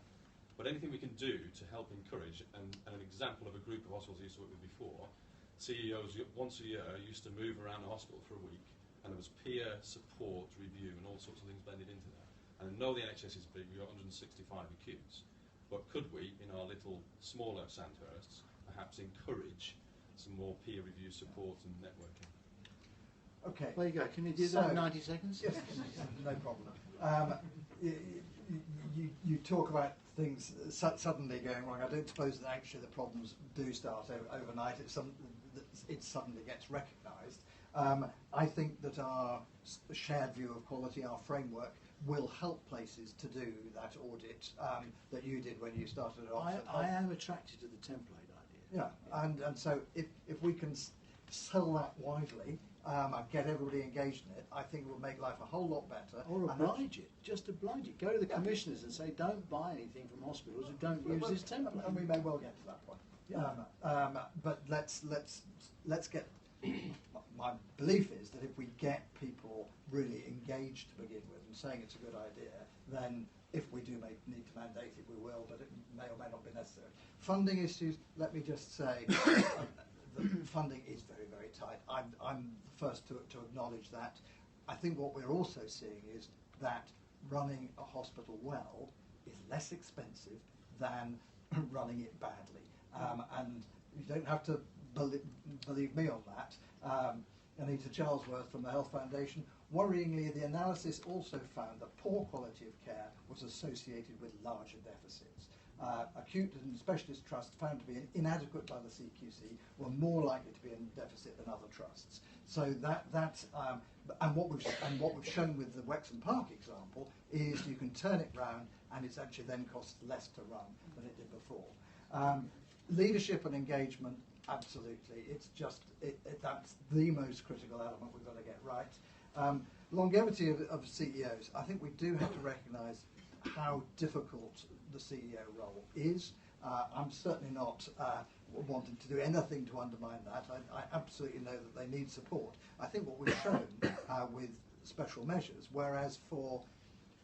But anything we can do to help encourage, and an example of a group of hospitals I used to work with before, CEOs once a year used to move around the hospital for a week, and there was peer support review and all sorts of things blended into that. And I know the NHS is big, we've got 165 acutes, but could we, in our little smaller Sandhursts, perhaps encourage some more peer review support and networking? Okay. There you go. Can you do that in 90 seconds? Yes, no problem. You talk about things suddenly going wrong. I don't suppose that actually the problems do start overnight. It suddenly gets recognised. I think that our shared view of quality, our framework, will help places to do that audit that you did when you started off. I am attracted to the template idea. Yeah, and so if we can sell that widely and get everybody engaged in it, I think it will make life a whole lot better. Or oblige it, just oblige it. Go to the commissioners and say, don't buy anything from hospitals who don't use this template. And we may well get to that point. Yeah. But let's get. My belief is that if we get people really engaged to begin with and saying it's a good idea, then if we do need to mandate it, we will, but it may or may not be necessary. Funding issues, let me just say, the funding is very, very tight. I'm the first to acknowledge that. I think what we're also seeing is that running a hospital well is less expensive than running it badly. And you don't have to believe me on that. Anita Charlesworth from the Health Foundation. Worryingly, the analysis also found that poor quality of care was associated with larger deficits. Acute and specialist trusts found to be inadequate by the CQC were more likely to be in deficit than other trusts. So and what we've shown with the Wexham Park example is you can turn it round and it's actually then costs less to run than it did before. Leadership and engagement, absolutely. It's just that's the most critical element we've got to get right. Longevity of CEOs. I think we do have to recognise how difficult the CEO role is. I'm certainly not wanting to do anything to undermine that. I absolutely know that they need support. I think what we've shown with special measures, whereas for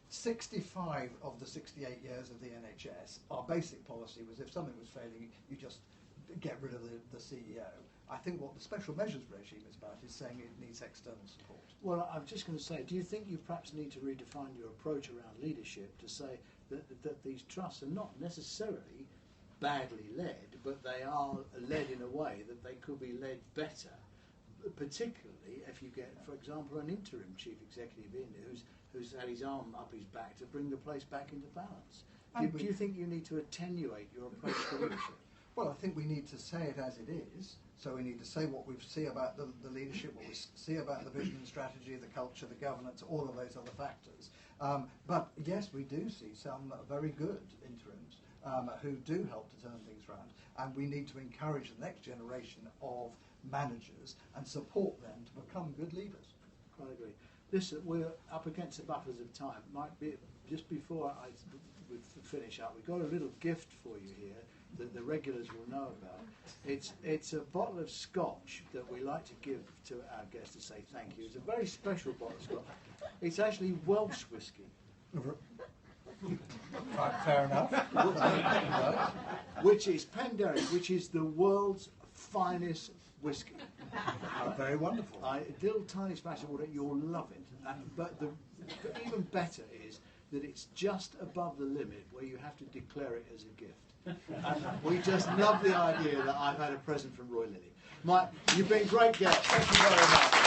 65 of the 68 years of the NHS, our basic policy was if something was failing, you just get rid of the CEO. I think what the special measures regime is about is saying it needs external support. Well, I'm just going to say, do you think you perhaps need to redefine your approach around leadership to say that these trusts are not necessarily badly led, but they are led in a way that they could be led better, particularly if you get, for example, an interim chief executive in who's had his arm up his back to bring the place back into balance. Do you think you need to attenuate your approach to leadership? Well, I think we need to say it as it is. So we need to say what we see about the leadership, what we see about the vision and strategy, the culture, the governance, all of those other factors. But yes, we do see some very good interims who do help to turn things around. And we need to encourage the next generation of managers and support them to become good leaders. Quite agree. Listen, we're up against the buffers of time. Might be just before we finish up, we've got a little gift for you here that the regulars will know about. It's a bottle of scotch that we like to give to our guests to say thank you. It's a very special bottle of scotch. It's actually Welsh whiskey. Right, fair enough. Which is Penderyn, which is the world's finest whiskey. Very wonderful. A little tiny splash of water, you'll love it. But even better is that it's just above the limit where you have to declare it as a gift. And we just love the idea that I've had a present from Roy Lilley. Mike, you've been great guests. Thank you very much.